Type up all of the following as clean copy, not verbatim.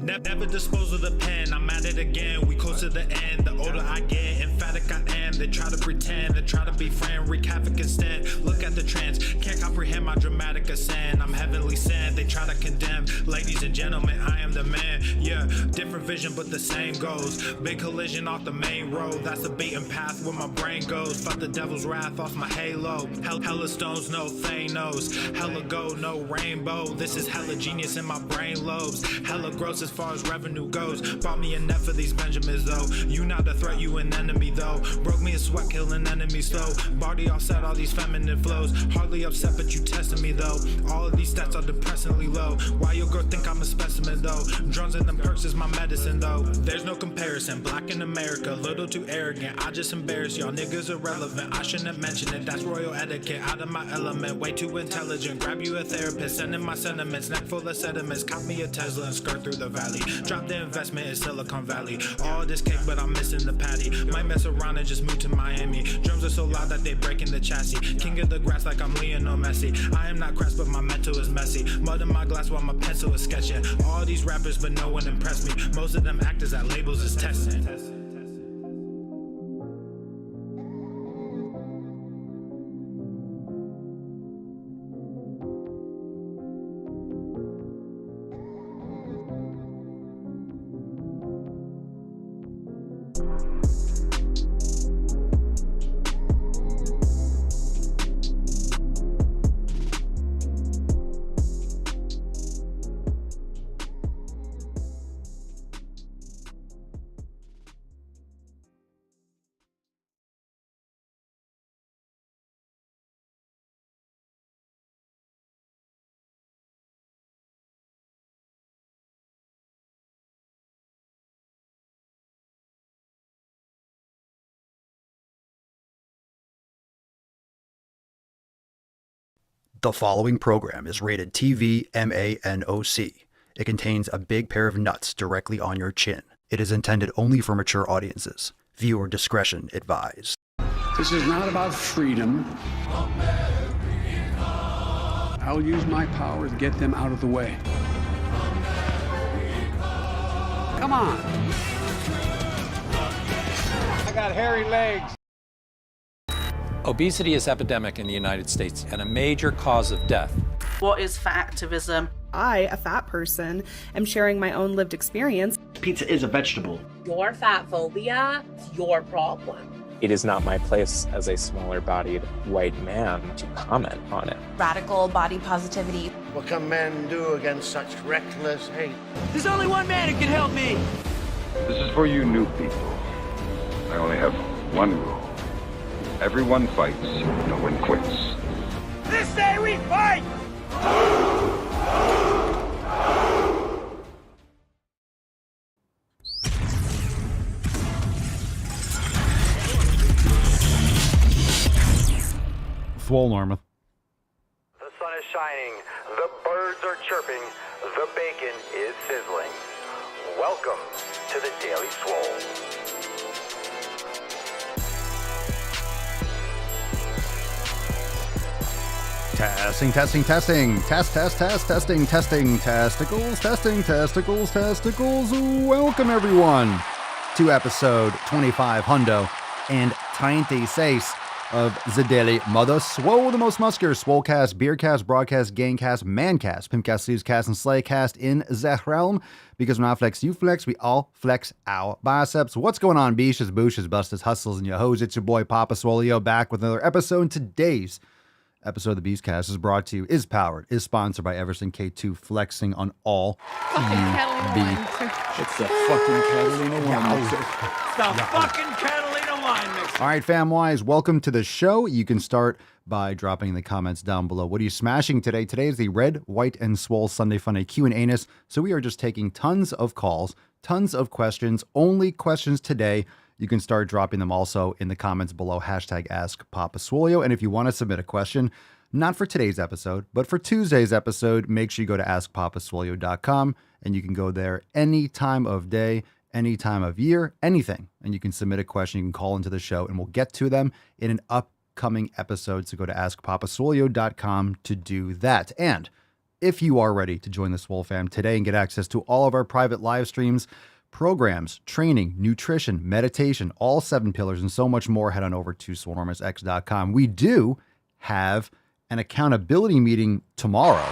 Never dispose of the pen, I'm at it again, we close to the end. The older I get, emphatic I am. They try to pretend, they try to be friend, wreak havoc instead. Look at the trends, can't comprehend my dramatic ascent. I'm heavenly sent, they try to condemn. Ladies and gentlemen, I am the man. Yeah, different vision but the same goes. Big collision off the main road, that's the beaten path where my brain goes. Fuck the devil's wrath off my halo. Hella stones, no Thanos. Hella gold, no rainbow. This is hella genius in my brain lobes. Hella gross as far as revenue goes. Bought me a net for these Benjamins though. You not a threat, you an enemy though. Broke me a sweat, killing enemies slow. Body offset, all these feminine flows. Hardly upset, but you testing me though. All of these stats are depressingly low. Why your girl think I'm a specimen though? Drones and them perks is my medicine though. There's no comparison. Black in America, little too arrogant. I just embarrass y'all niggas irrelevant. I shouldn't mention it. That's royal etiquette. Out of my element, way too intelligent. Grab you a therapist, send in my sentiments. Neck full of sediments. Cop me a Tesla and skirt through the valley. Drop the investment in Silicon Valley. All this cake, but I'm missing the patty. Might mess around and just move to Miami. Drums are so loud that they breaking the chassis. King of the grass like I'm Lionel Messi. I am not crass, but my mental is messy. Mud in my glass while my pencil is sketching. All these rappers, but no one impressed me. Most of them actors at labels is testing. The following program is rated TV MANOC. It contains a big pair of nuts directly on your chin. It is intended only for mature audiences. Viewer discretion advised. This is not about freedom. I'll use my power to get them out of the way. Come on. I got hairy legs. Obesity is epidemic in the United States and a major cause of death. What is fat activism? I, a fat person, am sharing my own lived experience. Pizza is a vegetable. Your fat phobia is your problem. It is not my place as a smaller-bodied white man to comment on it. Radical body positivity. What can men do against such reckless hate? There's only one man who can help me. This is for you new people. I only have one rule. Everyone fights, no one quits. This day we fight! Swole, Norma. The sun is shining, the birds are chirping, the bacon is sizzling. Welcome to the Daily Swole. Testing. Testing, testicles. Welcome, everyone, to episode 25 Hundo and 26 of the Daily Mother Swole, the most muscular swolecast, beercast, broadcast, gangcast, mancast, pimpcast, sleevescast, and slaycast in the realm. Because when I flex, you flex, we all flex our biceps. What's going on, beaches, booshes, busters, hustles, and your hoes? It's your boy, Papa Swolio, back with another episode. And today's episode of the Beastcast is powered, is sponsored by Everson K2, flexing on all Catalina It's the fucking Catalina wine mixer. It's the fucking Catalina wine mixer. All right, fam-wise, welcome to the show. You can start by dropping in the comments down below. What are you smashing today? Today is the Red, White, and Swole Sunday Funday Q&A-ness. So we are just taking tons of calls, tons of questions, only questions today. You can start dropping them also in the comments below, hashtag AskPapaSwolio. And if you want to submit a question, not for today's episode, but for Tuesday's episode, make sure you go to AskPapaSwolio.com, and you can go there any time of day, any time of year, anything. And you can submit a question, you can call into the show, and we'll get to them in an upcoming episode. So go to AskPapaSwolio.com to do that. And if you are ready to join the Swole fam today and get access to all of our private live streams, programs, training, nutrition, meditation, all 7 pillars, and so much more, head on over to swolenormousx.com. We do have an accountability meeting tomorrow.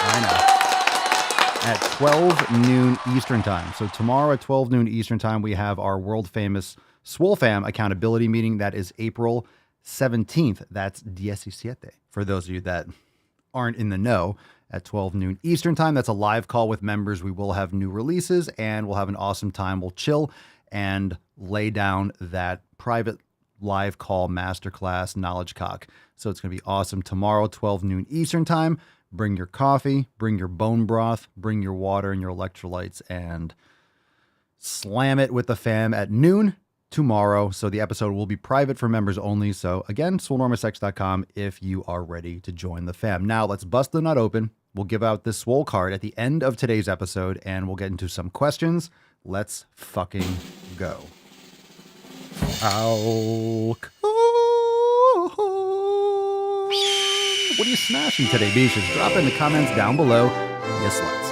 I know. At 12 noon Eastern time. So tomorrow at 12 noon Eastern time, we have our world famous Swole fam accountability meeting. That is April 17th. That's 17 for those of you that aren't in the know. At 12 noon Eastern time. That's a live call with members. We will have new releases and we'll have an awesome time. We'll chill and lay down that private live call masterclass knowledge cock. So it's going to be awesome tomorrow, 12 noon Eastern time. Bring your coffee, bring your bone broth, bring your water and your electrolytes, and slam it with the fam at noon tomorrow. So the episode will be private for members only. So again, swolenormousx.com if you are ready to join the fam. Now let's bust the nut open. We'll give out this Swole card at the end of today's episode and we'll get into some questions. Let's fucking go. What are you smashing today, Beaches? Drop in the comments down below. Yes, let's.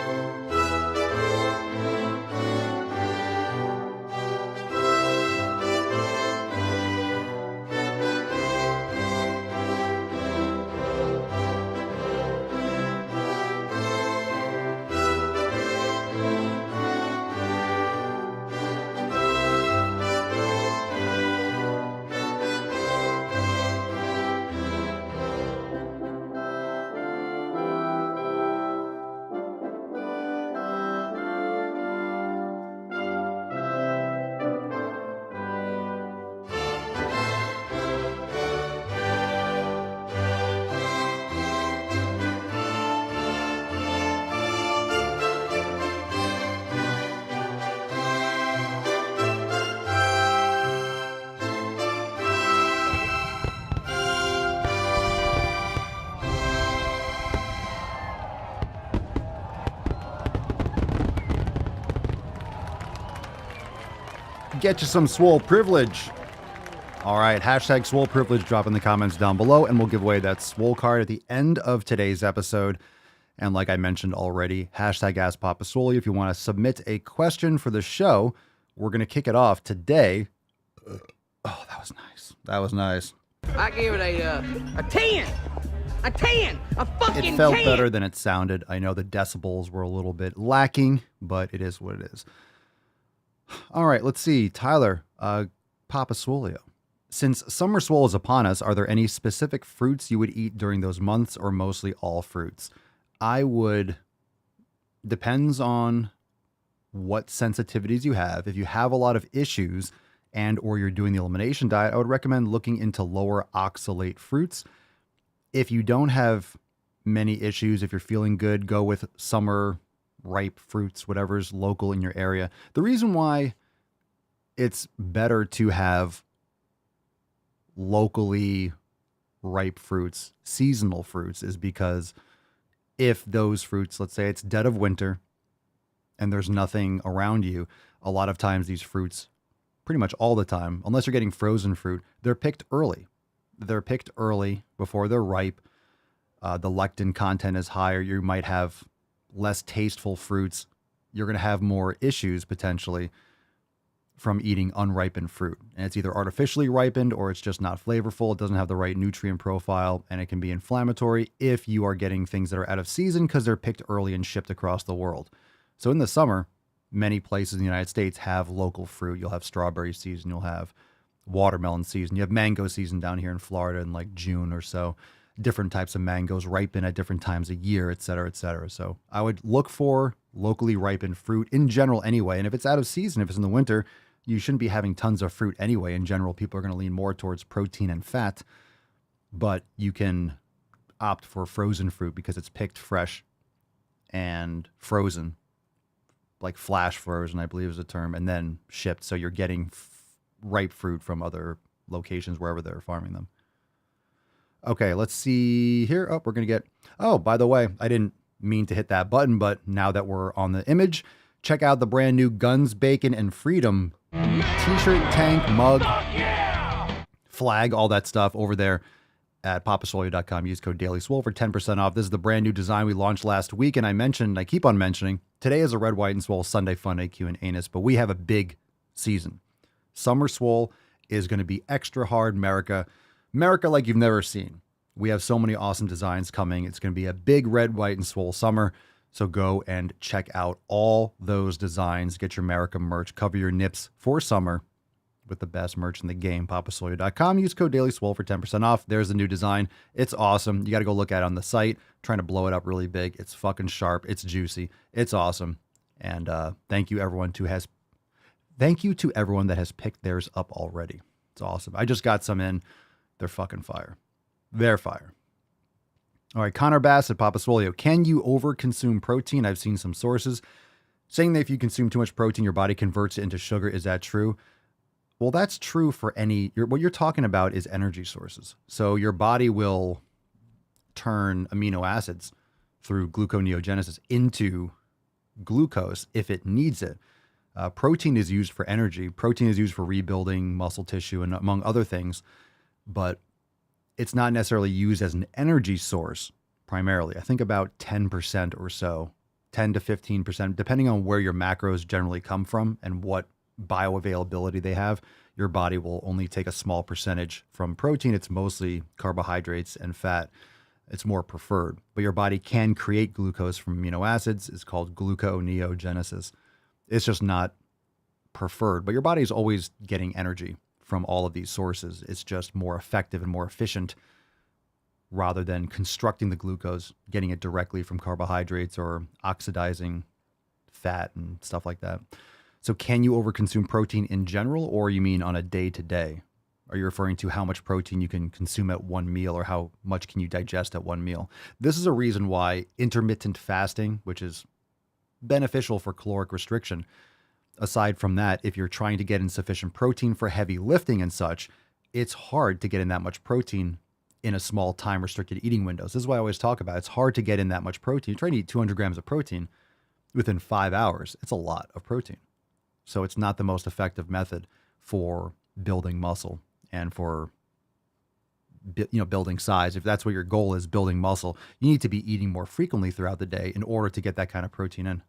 Get you some Swole privilege. All right, hashtag Swole privilege. Drop in the comments down below and we'll give away that Swole card at the end of today's episode. And like I mentioned already, hashtag Ask Papa Swolio if you want to submit a question for the show. We're going to kick it off today. Oh, that was nice. That was nice. I gave it a 10. A 10. A fucking 10. It felt better than it sounded. I know the decibels were a little bit lacking, but it is what it is. All right, let's see. Tyler, Papa Swolio. Since summer swole is upon us, are there any specific fruits you would eat during those months or mostly all fruits? Depends on what sensitivities you have. If you have a lot of issues and or you're doing the elimination diet, I would recommend looking into lower oxalate fruits. If you don't have many issues, if you're feeling good, go with summer ripe fruits, whatever's local in your area. The reason why it's better to have locally ripe fruits, seasonal fruits, is because if those fruits, let's say it's dead of winter and there's nothing around you, a lot of times these fruits, pretty much all the time, unless you're getting frozen fruit, they're picked early. They're picked early before they're ripe. The lectin content is higher. You might have less tasteful fruits. You're going to have more issues potentially from eating unripened fruit. And it's either artificially ripened or it's just not flavorful. It doesn't have the right nutrient profile and it can be inflammatory if you are getting things that are out of season because they're picked early and shipped across the world. So in the summer, many places in the United States have local fruit. You'll have strawberry season. You'll have watermelon season. You have mango season down here in Florida in like June or so. Different types of mangoes ripen at different times of year, et cetera, et cetera. So I would look for locally ripened fruit in general anyway. And if it's out of season, if it's in the winter, you shouldn't be having tons of fruit anyway. In general, people are going to lean more towards protein and fat, but you can opt for frozen fruit because it's picked fresh and frozen, like flash frozen, I believe is the term, and then shipped. So you're getting ripe fruit from other locations, wherever they're farming them. Okay, let's see here. Oh, we're going to get... Oh, by the way, I didn't mean to hit that button, but now that we're on the image, check out the brand new Guns, Bacon, and Freedom t-shirt, tank, mug, flag, all that stuff over there at papaswolio.com. Use code Daily Swole for 10% off. This is the brand new design we launched last week, and I keep on mentioning, today is a Red, White, and Swole Sunday Fun AQ and Anus, but we have a big season. Summer Swole is going to be extra hard America like you've never seen. We have so many awesome designs coming. It's going to be a big Red, White, and Swole summer. So go and check out all those designs. Get your America merch. Cover your nips for summer with the best merch in the game. papaswolio.com. Use code Daily Swole for 10% off. There's the new design. It's awesome. You got to go look at it on the site. I'm trying to blow it up really big. It's fucking sharp. It's juicy. It's awesome. And thank you everyone to everyone that has picked theirs up already. It's awesome. I just got some in. They're fucking fire. They're fire. All right, Connor Bass at Papa Swolio. Can you overconsume protein? I've seen some sources saying that if you consume too much protein, your body converts it into sugar. Is that true? Well, that's true for what you're talking about is energy sources. So your body will turn amino acids through gluconeogenesis into glucose if it needs it. Protein is used for energy. Protein is used for rebuilding muscle tissue and among other things, but it's not necessarily used as an energy source primarily. I think about 10% or so, 10 to 15%, depending on where your macros generally come from and what bioavailability they have. Your body will only take a small percentage from protein. It's mostly carbohydrates and fat. It's more preferred, but your body can create glucose from amino acids. It's called gluconeogenesis. It's just not preferred, but your body is always getting energy from all of these sources. It's just more effective and more efficient rather than constructing the glucose, getting it directly from carbohydrates or oxidizing fat and stuff like that. So can you overconsume protein in general, or you mean on a day-to-day? Are you referring to how much protein you can consume at one meal, or how much can you digest at one meal? This is a reason why intermittent fasting, which is beneficial for caloric restriction, aside from that, if you're trying to get in sufficient protein for heavy lifting and such, it's hard to get in that much protein in a small time restricted eating windows. This is why I always talk about it. It's hard to get in that much protein. You're trying to eat 200 grams of protein within 5 hours. It's a lot of protein. So it's not the most effective method for building muscle and for building size. If that's what your goal is, building muscle, you need to be eating more frequently throughout the day in order to get that kind of protein in.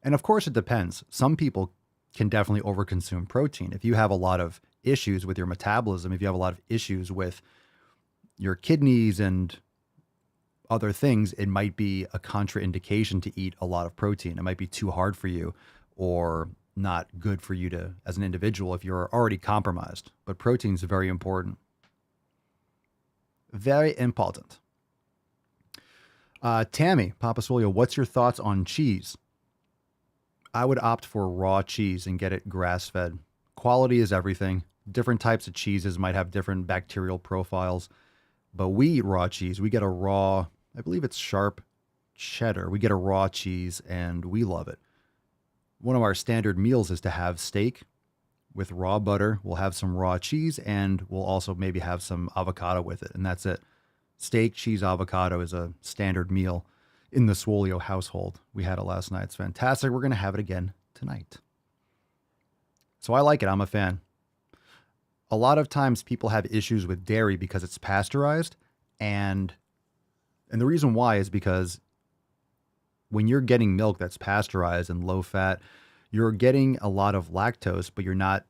And of course, it depends. Some people can definitely overconsume protein. If you have a lot of issues with your metabolism, if you have a lot of issues with your kidneys and other things, it might be a contraindication to eat a lot of protein. It might be too hard for you or not good for you to, as an individual, if you're already compromised. But protein is very important. Very important. Tammy, Papa Swolio, what's your thoughts on cheese? I would opt for raw cheese and get it grass-fed. Quality is everything. Different types of cheeses might have different bacterial profiles, but we eat raw cheese. We get a raw, I believe it's sharp cheddar. We get a raw cheese and we love it. One of our standard meals is to have steak with raw butter. We'll have some raw cheese and we'll also maybe have some avocado with it, and that's it. Steak, cheese, avocado is a standard meal in the Swolio household. We had it last night. It's fantastic. We're going to have it again tonight. So I like it. I'm a fan. A lot of times people have issues with dairy because it's pasteurized. And the reason why is because when you're getting milk that's pasteurized and low fat, you're getting a lot of lactose, but you're not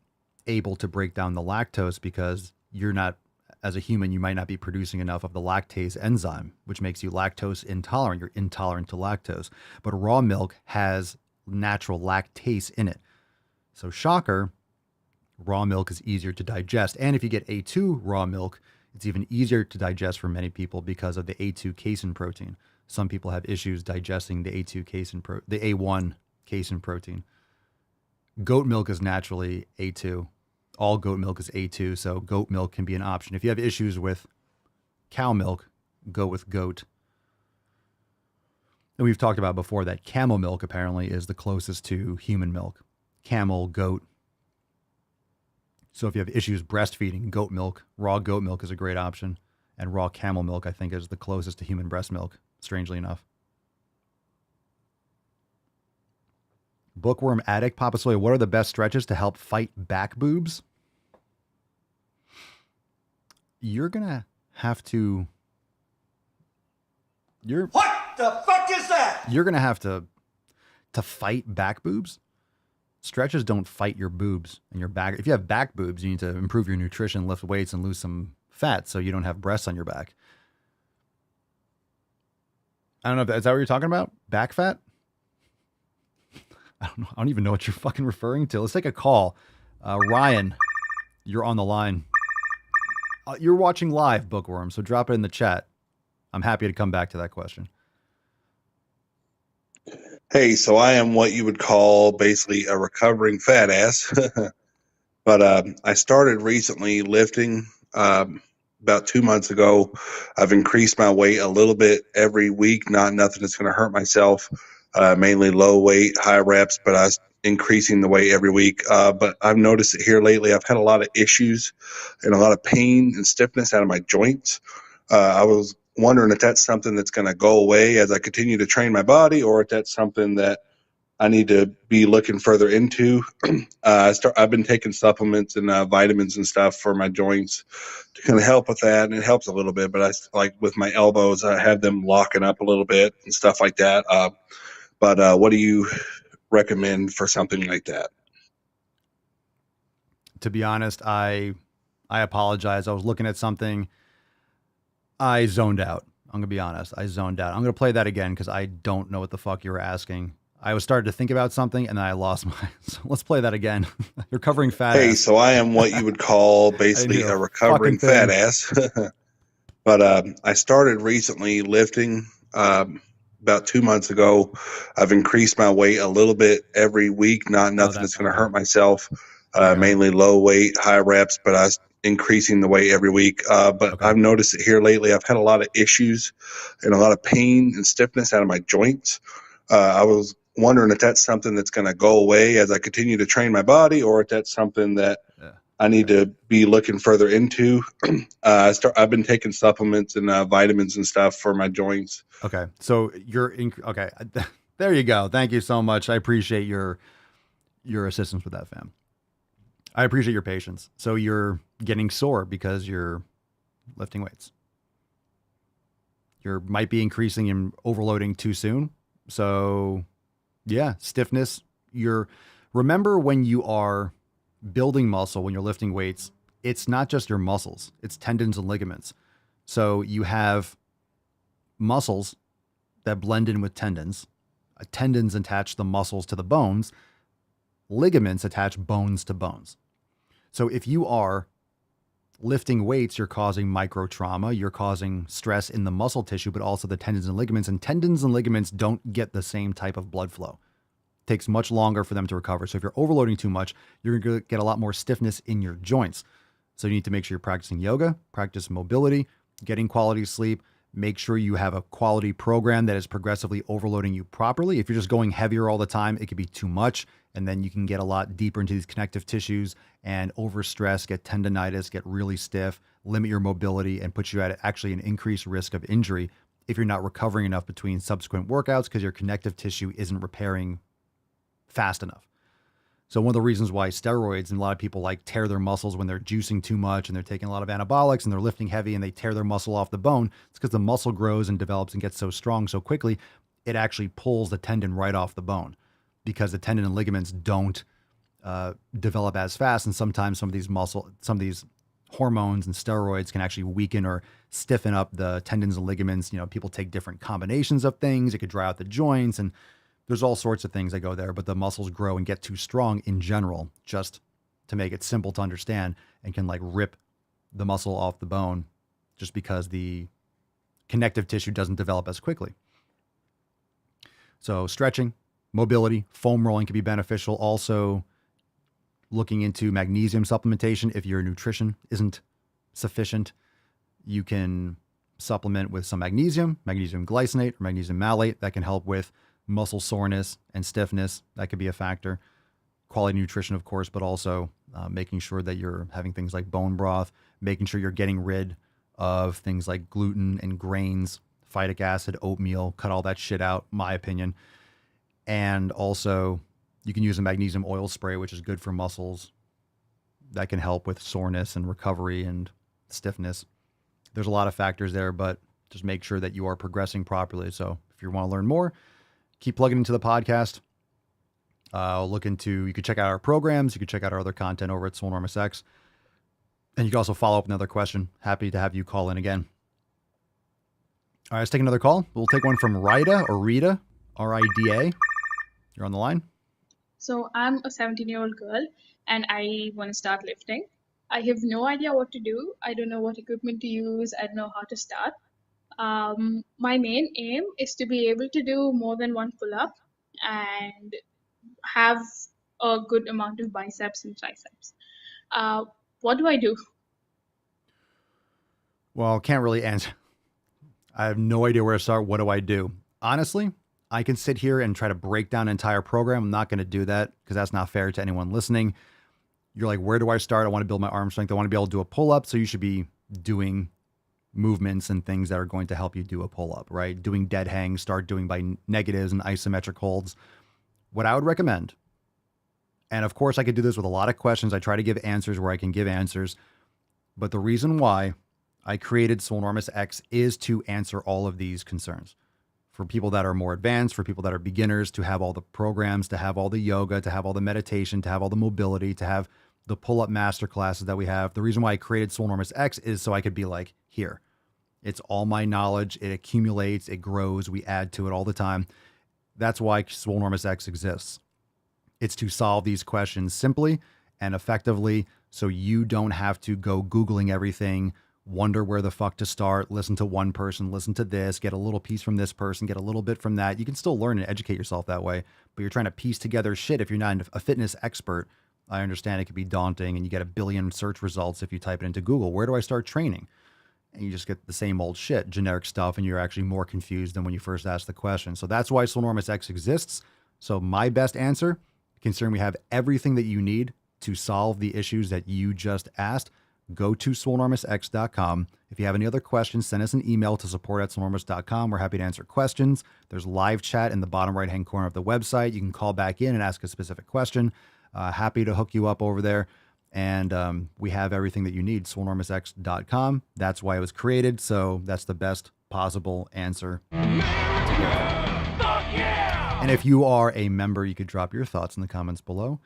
able to break down the lactose because you're not, as a human, you might not be producing enough of the lactase enzyme, which makes you lactose intolerant. You're intolerant to lactose. But raw milk has natural lactase in it. So shocker, raw milk is easier to digest. And if you get A2 raw milk, it's even easier to digest for many people because of the A2 casein protein. Some people have issues digesting the A2 casein the A1 casein protein. Goat milk is naturally A2. All goat milk is A2, so goat milk can be an option. If you have issues with cow milk, go with goat. And we've talked about before that camel milk apparently is the closest to human milk. Camel, goat. So if you have issues breastfeeding, raw goat milk is a great option. And raw camel milk, I think, is the closest to human breast milk, strangely enough. Bookworm addict, Papa Swolio, what are the best stretches to help fight back boobs? you're going to have to... What the fuck is that? You're going to have to fight back boobs. Stretches don't fight your boobs and your back. If you have back boobs, you need to improve your nutrition, lift weights, and lose some fat so you don't have breasts on your back. I don't know. Is that what you're talking about? Back fat? I don't know. I don't even know what you're fucking referring to. Let's take a call. Ryan, you're on the line. You're watching live, Bookworm, so drop it in the chat. I'm happy to come back to that question. Hey, so I am what you would call basically a recovering fat ass. But I started recently lifting about 2 months ago. I've increased my weight a little bit every week, nothing that's going to hurt myself, mainly low weight, high reps, but I was increasing the weight every week. But I've noticed it here lately. I've had a lot of issues and a lot of pain and stiffness out of my joints. I was wondering if that's something that's going to go away as I continue to train my body, or if that's something that I need to be looking further into. I've been taking supplements and vitamins and stuff for my joints to kind of help with that, and it helps a little bit. But I like with my elbows, I have them locking up a little bit and stuff like that. But what do you recommend for something like that? To be honest, I apologize. I was looking at something. I zoned out. I'm going to be honest. I zoned out. I'm going to play that again because I don't know what the fuck you were asking. I was starting to think about something and then I lost my... So let's play that again. Recovering fat ass. Hey, so I am what you would call basically a recovering fat ass. But I started recently lifting about 2 months ago. I've increased my weight a little bit every week, nothing that's going to hurt myself, mainly low weight, high reps, but I was increasing the weight every week. But I've noticed it here lately. I've had a lot of issues and a lot of pain and stiffness out of my joints. I was wondering if that's something that's going to go away as I continue to train my body, or if that's something that I need to be looking further into. I've been taking supplements and vitamins and stuff for my joints. Okay. So okay. There you go. Thank you so much. I appreciate your assistance with that, fam. I appreciate your patience. So you're getting sore because you're lifting weights. You might be increasing and overloading too soon. So yeah, stiffness. Remember when you are building muscle, when you're lifting weights, it's not just your muscles, it's tendons and ligaments. So you have muscles that blend in with tendons. Tendons attach the muscles to the bones. Ligaments attach bones to bones. So if you are lifting weights, you're causing micro trauma, you're causing stress in the muscle tissue, but also the tendons and ligaments don't get the same type of blood flow. It takes much longer for them to recover. So if you're overloading too much, you're going to get a lot more stiffness in your joints. So you need to make sure you're practicing yoga, practice mobility, getting quality sleep, make sure you have a quality program that is progressively overloading you properly. If you're just going heavier all the time, it could be too much. And then you can get a lot deeper into these connective tissues and overstress, get tendonitis, get really stiff, limit your mobility, and put you at actually an increased risk of injury if you're not recovering enough between subsequent workouts because your connective tissue isn't repairing fast enough. So one of the reasons why steroids and a lot of people like tear their muscles when they're juicing too much and they're taking a lot of anabolics and they're lifting heavy and they tear their muscle off the bone, it's because the muscle grows and develops and gets so strong so quickly, it actually pulls the tendon right off the bone because the tendon and ligaments don't develop as fast. And sometimes some of these hormones and steroids can actually weaken or stiffen up the tendons and ligaments. You know, people take different combinations of things. It could dry out the joints and there's all sorts of things that go there, but the muscles grow and get too strong in general, just to make it simple to understand, and can like rip the muscle off the bone just because the connective tissue doesn't develop as quickly. So stretching, mobility, foam rolling can be beneficial. Also looking into magnesium supplementation. If your nutrition isn't sufficient, you can supplement with some magnesium glycinate or magnesium malate that can help with muscle soreness and stiffness. That could be a factor. Quality nutrition, of course, but also making sure that you're having things like bone broth, making sure you're getting rid of things like gluten and grains, phytic acid, oatmeal, cut all that shit out, my opinion. And also you can use a magnesium oil spray, which is good for muscles. That can help with soreness and recovery and stiffness. There's a lot of factors there, but just make sure that you are progressing properly. So if you want to learn more, keep plugging into the podcast. You could check out our programs. You could check out our other content over at Swolenormous X. And you can also follow up another question. Happy to have you call in again. All right, let's take another call. We'll take one from Rida or Rita, R-I-D-A. You're on the line. So I'm a 17-year-old girl and I want to start lifting. I have no idea what to do. I don't know what equipment to use. I don't know how to start. My main aim is to be able to do more than one pull-up and have a good amount of biceps and triceps. What do I do? Well, can't really answer. I have no idea where to start. What do I do? Honestly, I can sit here and try to break down an entire program. I'm not going to do that because that's not fair to anyone listening. You're like, where do I start? I want to build my arm strength. I want to be able to do a pull-up. So you should be doing movements and things that are going to help you do a pull-up, right? Doing dead hangs, start doing by negatives and isometric holds. What I would recommend, and of course I could do this with a lot of questions. I try to give answers where I can give answers. But the reason why I created Swolenormous X is to answer all of these concerns. For people that are more advanced, for people that are beginners, to have all the programs, to have all the yoga, to have all the meditation, to have all the mobility, to have the pull-up master classes that we have. The reason why I created Swolenormous X is so I could be like, here, it's all my knowledge. It accumulates, it grows, we add to it all the time. That's why Swolenormous X exists. It's to solve these questions simply and effectively so you don't have to go Googling everything, wonder where the fuck to start, listen to one person, listen to this, get a little piece from this person, get a little bit from that. You can still learn and educate yourself that way, but you're trying to piece together shit. If you're not a fitness expert, I understand it could be daunting and you get a billion search results if you type it into Google. Where do I start training? And you just get the same old shit, generic stuff, and you're actually more confused than when you first asked the question. So that's why Swolenormous X exists. So my best answer, considering we have everything that you need to solve the issues that you just asked, go to swolenormousx.com. If you have any other questions, send us an email to support@swolenormous.com. We're happy to answer questions. There's live chat in the bottom right-hand corner of the website. You can call back in and ask a specific question. Happy to hook you up over there. And we have everything that you need, swolenormousx.com. That's why it was created. So that's the best possible answer. And if you are a member, you could drop your thoughts in the comments below.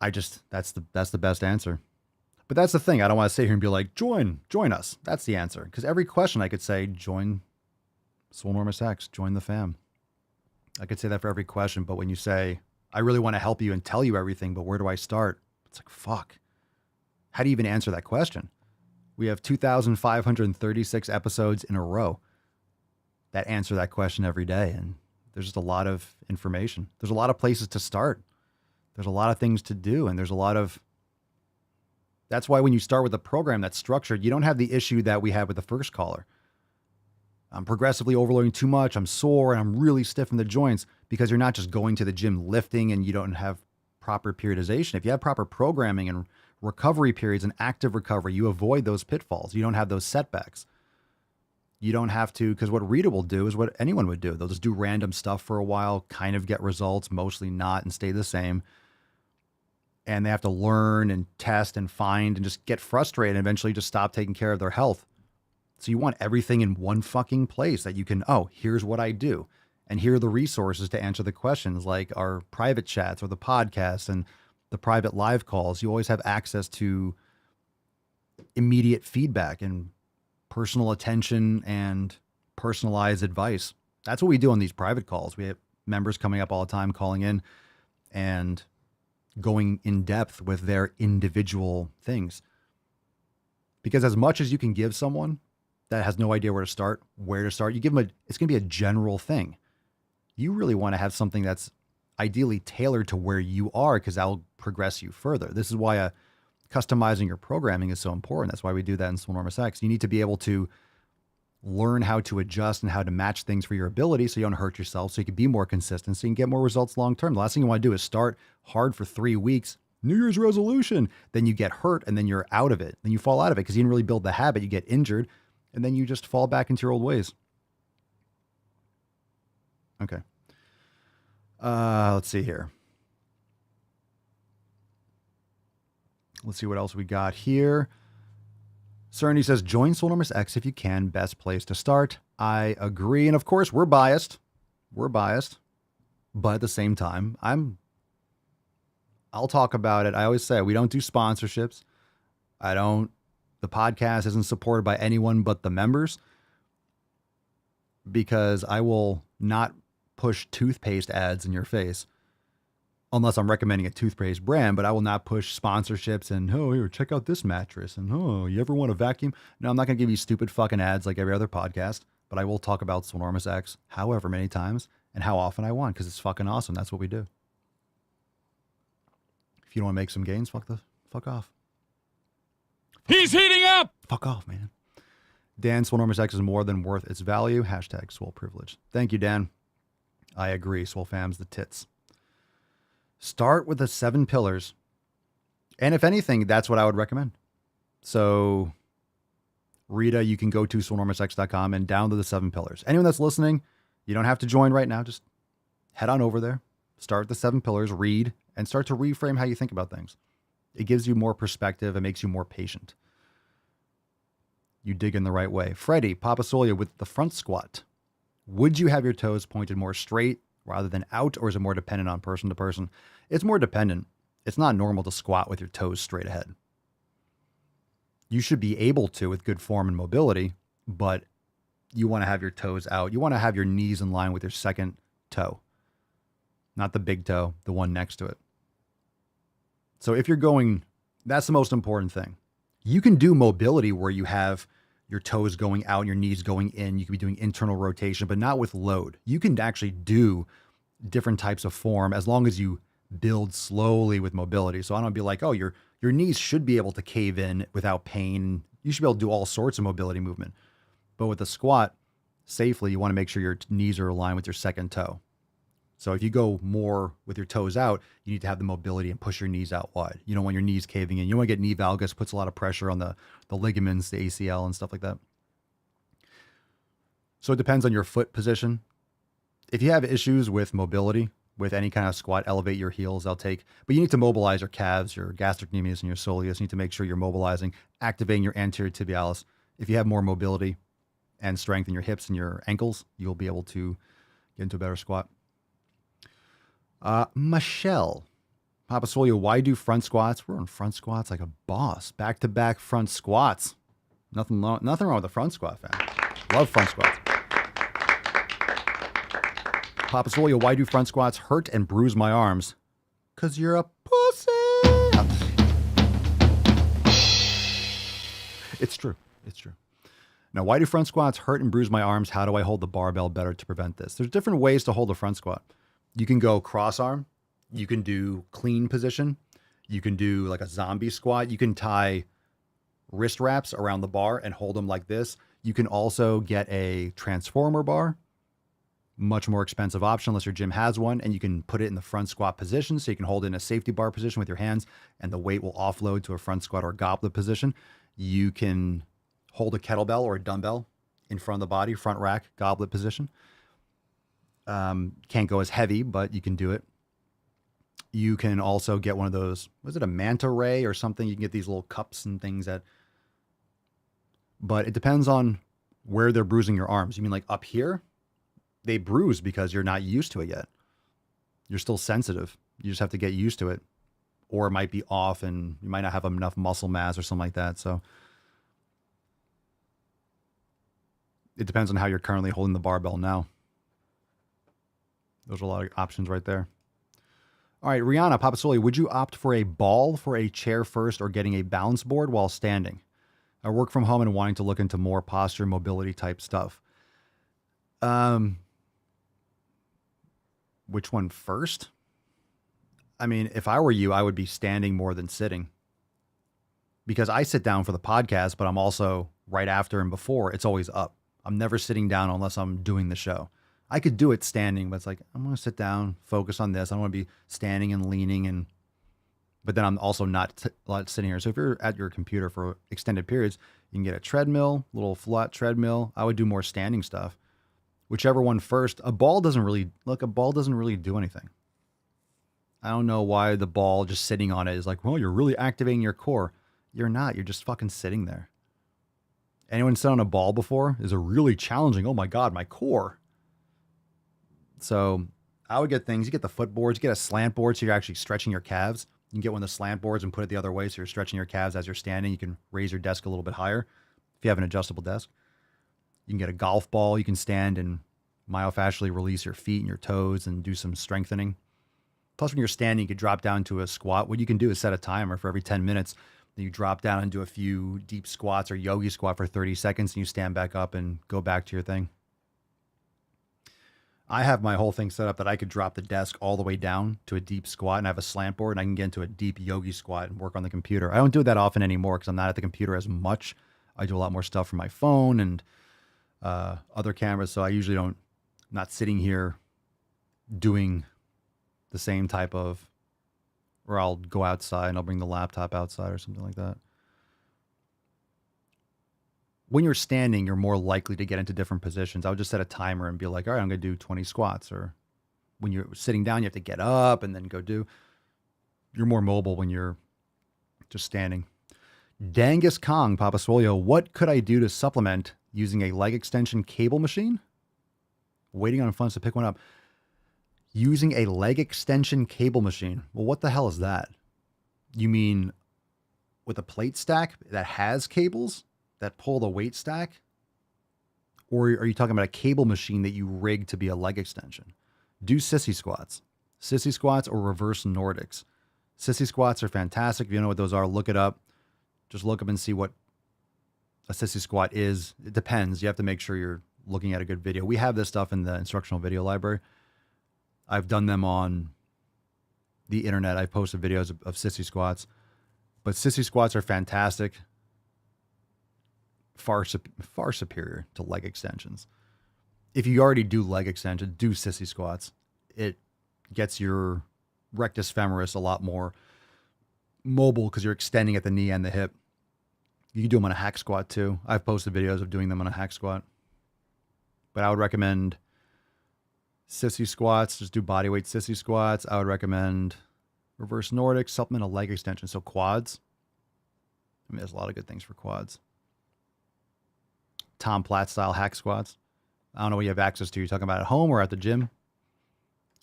That's the best answer. But that's the thing. I don't want to sit here and be like, join us. That's the answer. Because every question I could say, join Swolenormous X, join the fam. I could say that for every question. But when you say, I really want to help you and tell you everything, but where do I start? It's like, fuck. How do you even answer that question? We have 2,536 episodes in a row that answer that question every day. And there's just a lot of information. There's a lot of places to start. There's a lot of things to do. And that's why when you start with a program that's structured, you don't have the issue that we had with the first caller. I'm progressively overloading too much. I'm sore and I'm really stiff in the joints, because you're not just going to the gym lifting and you don't have proper periodization. If you have proper programming and recovery periods and active recovery, you avoid those pitfalls. You don't have those setbacks. You don't have to, because what Rita will do is what anyone would do. They'll just do random stuff for a while, kind of get results, mostly not, and stay the same. And they have to learn and test and find and just get frustrated and eventually just stop taking care of their health. So you want everything in one fucking place that you can, here's what I do. And here are the resources to answer the questions, like our private chats or the podcasts and the private live calls. You always have access to immediate feedback and personal attention and personalized advice. That's what we do on these private calls. We have members coming up all the time, calling in and going in depth with their individual things. Because as much as you can give someone that has no idea where to start, you give them it's going to be a general thing. You really want to have something that's ideally tailored to where you are, because that'll progress you further. This is why customizing your programming is so important. That's why we do that in Swolenormous X. You need to be able to learn how to adjust and how to match things for your ability so you don't hurt yourself, so you can be more consistent, so you can get more results long-term. The last thing you want to do is start hard for 3 weeks, New Year's resolution. Then you get hurt and then you're out of it. Then you fall out of it because you didn't really build the habit. You get injured and then you just fall back into your old ways. Okay. Let's see here. Let's see what else we got here. Cerny says, join Swolenormous X if you can. Best place to start. I agree. And of course, we're biased. We're biased. But at the same time, I'll talk about it. I always say we don't do sponsorships. The podcast isn't supported by anyone but the members, because I will not push toothpaste ads in your face unless I'm recommending a toothpaste brand, but I will not push sponsorships and, oh, here, check out this mattress. And, oh, you ever want a vacuum? No, I'm not going to give you stupid fucking ads like every other podcast, but I will talk about Swolenormous X however many times and how often I want, because it's fucking awesome. That's what we do. If you don't want to make some gains, fuck off. He's heating up! Fuck off, man. Dan, Swolenormous X is more than worth its value. Hashtag Swole privilege. Thank you, Dan. I agree. Swole fam's the tits. Start with the 7 pillars. And if anything, that's what I would recommend. So, Rita, you can go to swolenormousx.com and download the 7 pillars. Anyone that's listening, you don't have to join right now. Just head on over there. Start the 7 pillars, read, and start to reframe how you think about things. It gives you more perspective. It makes you more patient. You dig in the right way. Freddie, Papa Swolio with the front squat. Would you have your toes pointed more straight rather than out, or is it more dependent on person to person? It's more dependent. It's not normal to squat with your toes straight ahead. You should be able to with good form and mobility, but you want to have your toes out. You want to have your knees in line with your second toe, not the big toe, the one next to it. So if you're going, that's the most important thing. You can do mobility where you have your toes going out and your knees going in. You can be doing internal rotation, but not with load. You can actually do different types of form as long as you build slowly with mobility. So I don't be like, oh, your knees should be able to cave in without pain. You should be able to do all sorts of mobility movement. But with the squat, safely, you want to make sure your knees are aligned with your second toe. So if you go more with your toes out, you need to have the mobility and push your knees out wide. You don't want your knees caving in. You don't want to get knee valgus, puts a lot of pressure on the ligaments, the ACL and stuff like that. So it depends on your foot position. If you have issues with mobility, with any kind of squat, elevate your heels, but you need to mobilize your calves, your gastrocnemius and your soleus. You need to make sure you're mobilizing, activating your anterior tibialis. If you have more mobility and strength in your hips and your ankles, you'll be able to get into a better squat. Michelle, Papa Swolio, why do front squats? We're on front squats like a boss. Back-to-back front squats. Nothing wrong with the front squat, fam. Love front squats. Papa Swolio, why do front squats hurt and bruise my arms? 'Cause you're a pussy. It's true. It's true. Now, why do front squats hurt and bruise my arms? How do I hold the barbell better to prevent this? There's different ways to hold a front squat. You can go cross arm. You can do clean position. You can do like a zombie squat. You can tie wrist wraps around the bar and hold them like this. You can also get a transformer bar. Much more expensive option unless your gym has one. And you can put it in the front squat position. So you can hold it in a safety bar position with your hands and the weight will offload to a front squat or goblet position. You can hold a kettlebell or a dumbbell in front of the body, front rack, goblet position. Can't go as heavy, but you can do it. You can also get one of those, was it a manta ray or something? You can get these little cups and things but it depends on where they're bruising your arms. You mean like up here? They bruise because you're not used to it yet. You're still sensitive. You just have to get used to it. Or it might be off and you might not have enough muscle mass or something like that. So it depends on how you're currently holding the barbell now. Those are a lot of options right there. All right, Rihanna, Papa Swolio, would you opt for a ball for a chair first or getting a balance board while standing? I work from home and wanting to look into more posture mobility type stuff. Which one first? I mean, if I were you, I would be standing more than sitting. Because I sit down for the podcast, but I'm also right after and before, it's always up. I'm never sitting down unless I'm doing the show. I could do it standing, but it's like, I'm going to sit down, focus on this. I don't want to be standing and leaning. But then I'm also not sitting here. So if you're at your computer for extended periods, you can get a treadmill, little flat treadmill. I would do more standing stuff. Whichever one first. A ball doesn't really do anything. I don't know why the ball just sitting on it is like, well, you're really activating your core. You're not. You're just fucking sitting there. Anyone sit on a ball before? Is a really challenging. Oh my God, my core. So I would get things. You get the foot boards. You get a slant board, so you're actually stretching your calves. You can get one of the slant boards and put it the other way, so you're stretching your calves as you're standing. You can raise your desk a little bit higher if you have an adjustable desk. You can get a golf ball. You can stand and myofascially release your feet and your toes and do some strengthening. Plus, when you're standing, you could drop down to a squat. What you can do is set a timer for every 10 minutes. Then you drop down and do a few deep squats or yogi squat for 30 seconds, and you stand back up and go back to your thing. I have my whole thing set up that I could drop the desk all the way down to a deep squat, and I have a slant board, and I can get into a deep yogi squat and work on the computer. I don't do it that often anymore because I'm not at the computer as much. I do a lot more stuff from my phone and other cameras, so I usually not sitting here doing the same type of, or I'll go outside and I'll bring the laptop outside or something like that. When you're standing, you're more likely to get into different positions. I would just set a timer and be like, all right, I'm going to do 20 squats. Or when you're sitting down, you have to get up and then go do. You're more mobile when you're just standing. Dangus Kong, Papa Swolio, what could I do to supplement using a leg extension cable machine? Waiting on funds to pick one up. Using a leg extension cable machine. Well, what the hell is that? You mean with a plate stack that has cables that pull the weight stack? Or are you talking about a cable machine that you rig to be a leg extension? Do sissy squats. Sissy squats or reverse Nordics. Sissy squats are fantastic. If you know what those are, look it up. Just look up and see what a sissy squat is. It depends. You have to make sure you're looking at a good video. We have this stuff in the instructional video library. I've done them on the internet. I've posted videos of sissy squats. But sissy squats are fantastic. Far superior to leg extensions. If you already do leg extensions, do sissy squats. It gets your rectus femoris a lot more mobile because you're extending at the knee and the hip. You can do them on a hack squat too. I've posted videos of doing them on a hack squat. But I would recommend sissy squats. Just do bodyweight sissy squats. I would recommend reverse Nordic, supplement a leg extension. So quads. I mean, there's a lot of good things for quads. Tom Platt style hack squats. I don't know what you have access to. You're talking about at home or at the gym.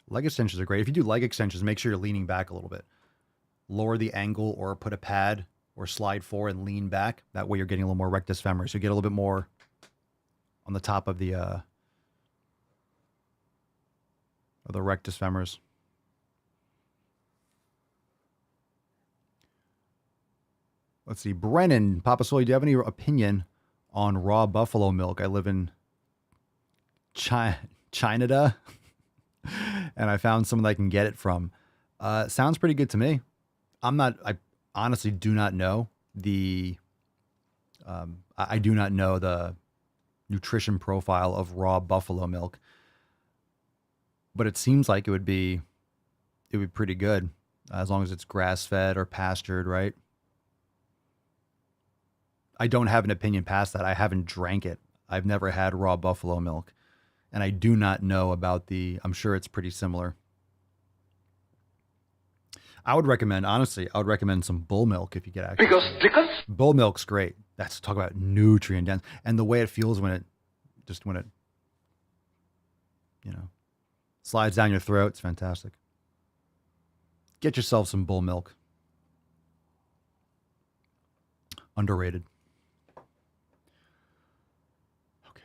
Leg extensions are great. If you do leg extensions, make sure you're leaning back a little bit. Lower the angle or put a pad or slide forward and lean back. That way you're getting a little more rectus femoris. You get a little bit more on the top of the rectus femoris. Let's see. Brennan, Papa Soy, do you have any opinion on raw buffalo milk? I live in China, and I found someone that I can get it from. Sounds pretty good to me. I honestly do not know I do not know the nutrition profile of raw buffalo milk, but it seems like it would be pretty good as long as it's grass fed or pastured, right? I don't have an opinion past that. I haven't drank it. I've never had raw buffalo milk, and I do not know about I'm sure it's pretty similar. I would recommend some bull milk if you get access to it. Bull milk's great. That's talk about nutrient dense, and the way it feels when it slides down your throat, it's fantastic. Get yourself some bull milk. Underrated. Okay.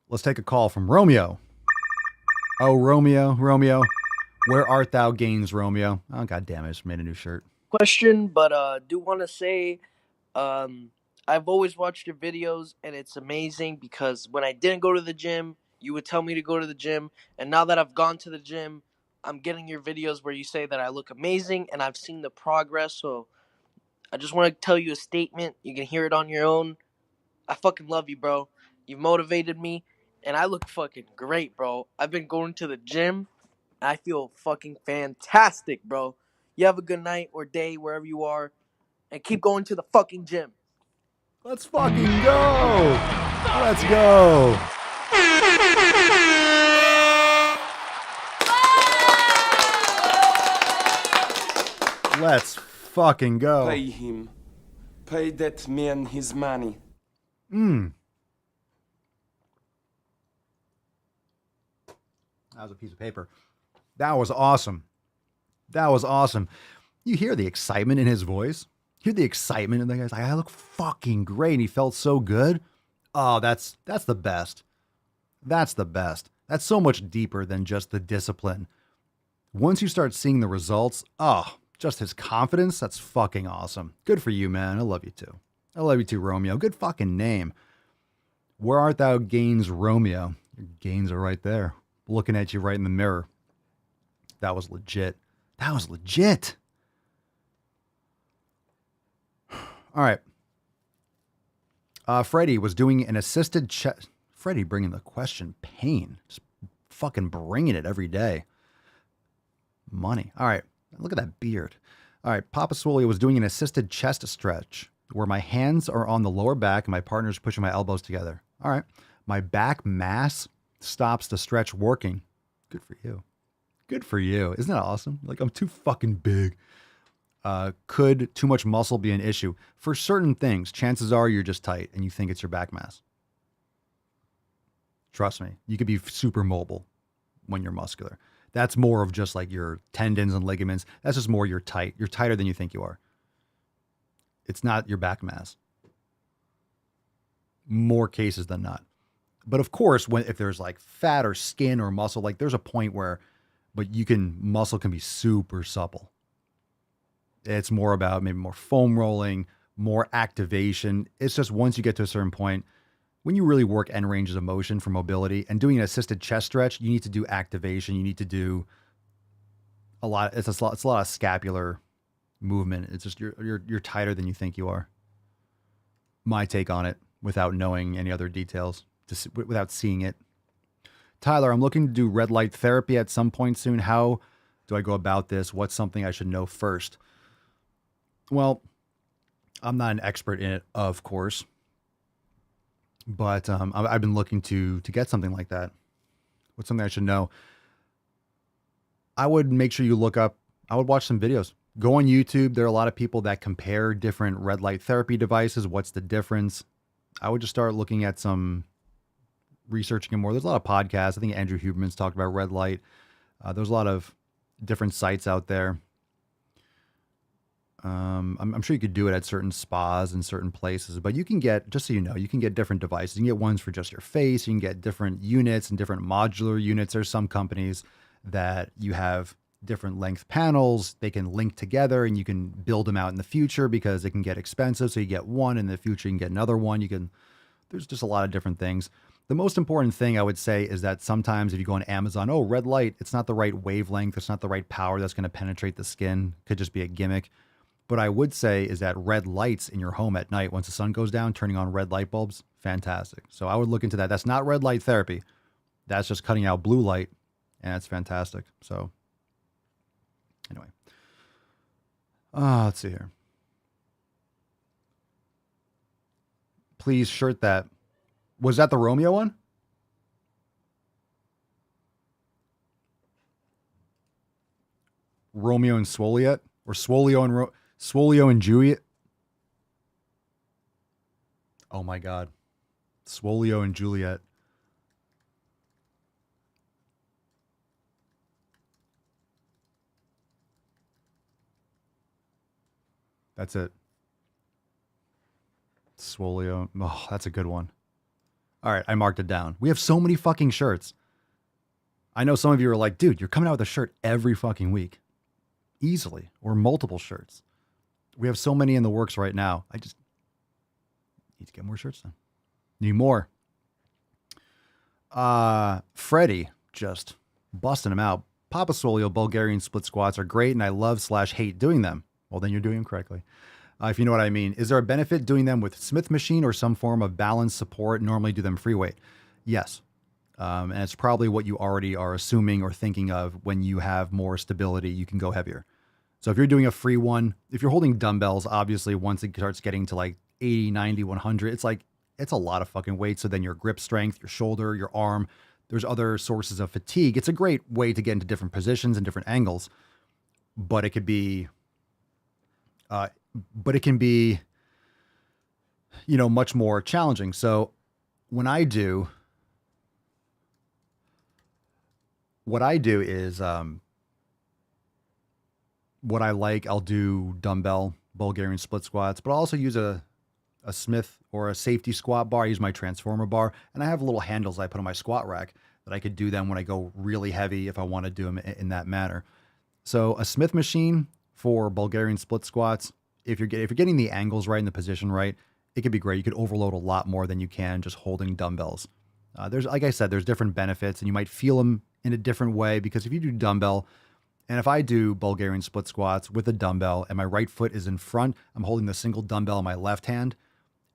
Let's take a call from Romeo. Oh, Romeo. Where art thou gains, Romeo? Oh, God damn it. I just made a new shirt. Question, but do want to say I've always watched your videos, and it's amazing because when I didn't go to the gym, you would tell me to go to the gym, and now that I've gone to the gym, I'm getting your videos where you say that I look amazing, and I've seen the progress, so I just want to tell you a statement. You can hear it on your own. I fucking love you, bro. You've motivated me, and I look fucking great, bro. I've been going to the gym. I feel fucking fantastic, bro. You have a good night or day wherever you are, and keep going to the fucking gym. Let's fucking go. Let's go. Let's fucking go. Pay him. Pay that man his money. That was a piece of paper. That was awesome. That was awesome. You hear the excitement in his voice. You hear the excitement, and the guy's like, I look fucking great. And he felt so good. Oh, that's the best. That's the best. That's so much deeper than just the discipline. Once you start seeing the results, just his confidence, that's fucking awesome. Good for you, man. I love you too. I love you too, Romeo. Good fucking name. Where art thou, Gaines Romeo? Your gains are right there. Looking at you right in the mirror. That was legit. That was legit. All right. Freddie was doing an assisted chest. Freddie bringing the question pain. Just fucking bringing it every day. Money. All right. Look at that beard. All right. Papa Swolio was doing an assisted chest stretch where my hands are on the lower back and my partner's pushing my elbows together. All right. My back mass stops the stretch working. Good for you. Good for you. Isn't that awesome? Like, I'm too fucking big. Could too much muscle be an issue? For certain things, chances are you're just tight and you think it's your back mass. Trust me, you could be super mobile when you're muscular. That's more of just like your tendons and ligaments. That's just more you're tight. You're tighter than you think you are. It's not your back mass. More cases than not. But of course, if there's like fat or skin or muscle, like there's a point where, but muscle can be super supple. It's more about maybe more foam rolling, more activation. It's just once you get to a certain point, when you really work end ranges of motion for mobility and doing an assisted chest stretch, you need to do activation. You need to do a lot. It's a lot of scapular movement. It's just you're tighter than you think you are. My take on it, without knowing any other details, without seeing it. Tyler, I'm looking to do red light therapy at some point soon. How do I go about this? What's something I should know first? Well, I'm not an expert in it, of course, but I've been looking to get something like that. What's something I should know? I would make sure you I would watch some videos. Go on YouTube. There are a lot of people that compare different red light therapy devices. What's the difference? I would just start looking at researching more. There's a lot of podcasts. I think Andrew Huberman's talked about red light. There's a lot of different sites out there. I'm sure you could do it at certain spas and certain places, but you can get, just so you know, you can get different devices. You can get ones for just your face. You can get different units and different modular units. There's some companies that you have different length panels. They can link together and you can build them out in the future because it can get expensive. So you get one in the future, you can get another one. There's just a lot of different things. The most important thing I would say is that sometimes if you go on Amazon, red light, it's not the right wavelength. It's not the right power that's going to penetrate the skin. Could just be a gimmick. But I would say is that red lights in your home at night, once the sun goes down, turning on red light bulbs, fantastic. So I would look into that. That's not red light therapy. That's just cutting out blue light, and it's fantastic. So anyway, let's see here. Please shirt that. Was that the Romeo one? Romeo and Swoliet? Or Swolio and Juliet? Oh my God. Swolio and Juliet. That's it. Swolio. Oh, that's a good one. All right, I marked it down. We have so many fucking shirts. I know some of you are like, dude, you're coming out with a shirt every fucking week. Easily. Or multiple shirts. We have so many in the works right now. I just need to get more shirts done. Need more. Freddie, just busting them out. Papa Swolio Bulgarian split squats are great, and I love/hate doing them. Well, then you're doing them correctly. If you know what I mean. Is there a benefit doing them with Smith machine or some form of balance support? Normally do them free weight. Yes. And it's probably what you already are assuming or thinking of. When you have more stability, you can go heavier. So if you're doing a free one, if you're holding dumbbells, obviously once it starts getting to like 80, 90, 100, it's a lot of fucking weight. So then your grip strength, your shoulder, your arm, there's other sources of fatigue. It's a great way to get into different positions and different angles, but it can be much more challenging. So when what I do is, I'll do dumbbell Bulgarian split squats, but I'll also use a Smith or a safety squat bar. I use my transformer bar, and I have little handles I put on my squat rack that I could do them when I go really heavy if I want to do them in that manner. So a Smith machine for Bulgarian split squats, if you're getting the angles right and the position right, it could be great. You could overload a lot more than you can just holding dumbbells. There's, like I said, there's different benefits, and you might feel them in a different way, because if you do dumbbell, and if I do Bulgarian split squats with a dumbbell and my right foot is in front, I'm holding the single dumbbell in my left hand,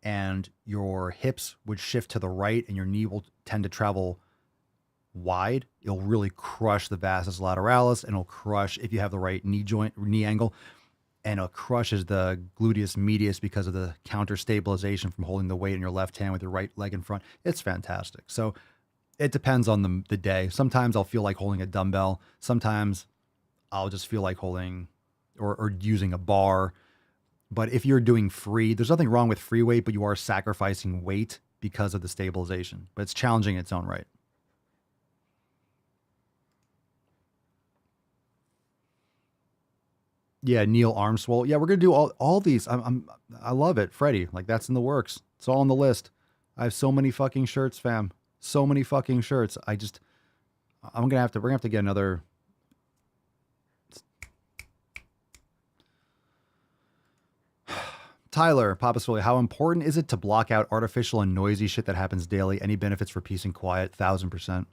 and your hips would shift to the right and your knee will tend to travel wide. It'll really crush the vastus lateralis, and it'll crush, if you have the right knee angle, and it crushes the gluteus medius because of the counter stabilization from holding the weight in your left hand with your right leg in front. It's fantastic. So it depends on the day. Sometimes I'll feel like holding a dumbbell. Sometimes I'll just feel like holding or using a bar. But if you're doing free, there's nothing wrong with free weight, but you are sacrificing weight because of the stabilization. But it's challenging in its own right. Yeah, Neil Armswole. Yeah, we're gonna do all these. I love it, Freddie. Like, that's in the works. It's all on the list. I have so many fucking shirts, fam. So many fucking shirts. We're gonna have to get another. Tyler, Papa Swolio, how important is it to block out artificial and noisy shit that happens daily? Any benefits for peace and quiet? 1,000%.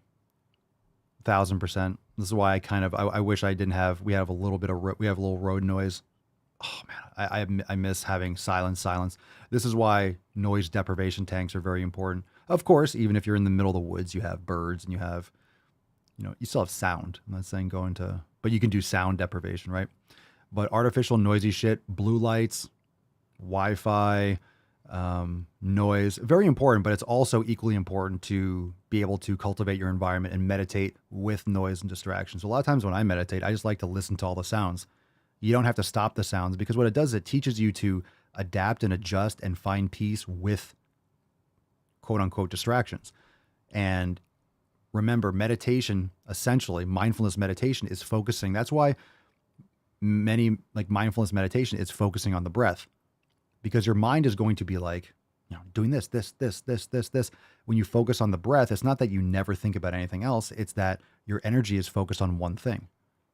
1,000%. This is why I wish I didn't have, we have a little road noise. Oh man, I miss having silence. This is why noise deprivation tanks are very important. Of course, even if you're in the middle of the woods, you have birds and you have, you still have sound. I'm not saying but you can do sound deprivation, right? But artificial noisy shit, blue lights, Wi-Fi, noise, very important, but it's also equally important to be able to cultivate your environment and meditate with noise and distractions. So a lot of times when I meditate, I just like to listen to all the sounds. You don't have to stop the sounds, because what it does is it teaches you to adapt and adjust and find peace with quote unquote distractions. And remember, meditation, essentially mindfulness meditation, is focusing. That's why many, like, mindfulness meditation is focusing on the breath, because your mind is going to be like, doing this. When you focus on the breath, it's not that you never think about anything else. It's that your energy is focused on one thing,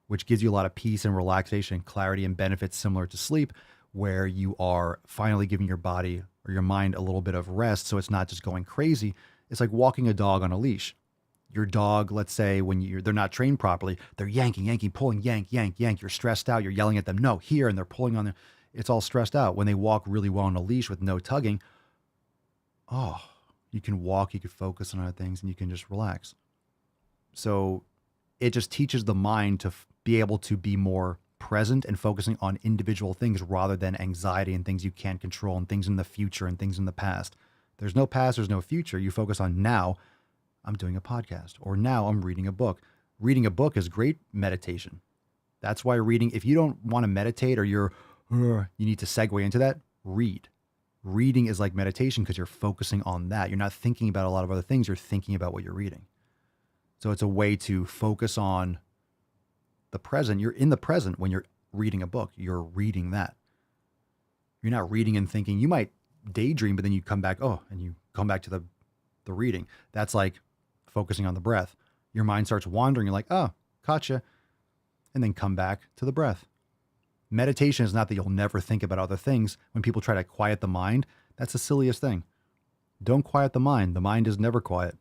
which gives you a lot of peace and relaxation, clarity, and benefits similar to sleep, where you are finally giving your body or your mind a little bit of rest, so it's not just going crazy. It's like walking a dog on a leash. Your dog, let's say, when they're not trained properly, they're yanking, pulling, yank. You're stressed out. You're yelling at them, no, here, and they're pulling on them. It's all stressed out. When they walk really well on a leash with no tugging, you can walk, you can focus on other things, and you can just relax. So it just teaches the mind to be able to be more present and focusing on individual things rather than anxiety and things you can't control and things in the future and things in the past. There's no past, there's no future. You focus on now. I'm doing a podcast, or now I'm reading a book. Reading a book is great meditation. That's why reading, if you don't want to meditate or you need to segue into that, read. Reading is like meditation because you're focusing on that. You're not thinking about a lot of other things. You're thinking about what you're reading. So it's a way to focus on the present. You're in the present when you're reading a book. You're reading that. You're not reading and thinking. You might daydream, but then you come back, and you come back to the reading. That's like focusing on the breath. Your mind starts wandering. You're like, gotcha. And then come back to the breath. Meditation is not that you'll never think about other things. When people try to quiet the mind, that's the silliest thing. Don't quiet the mind. The mind is never quiet.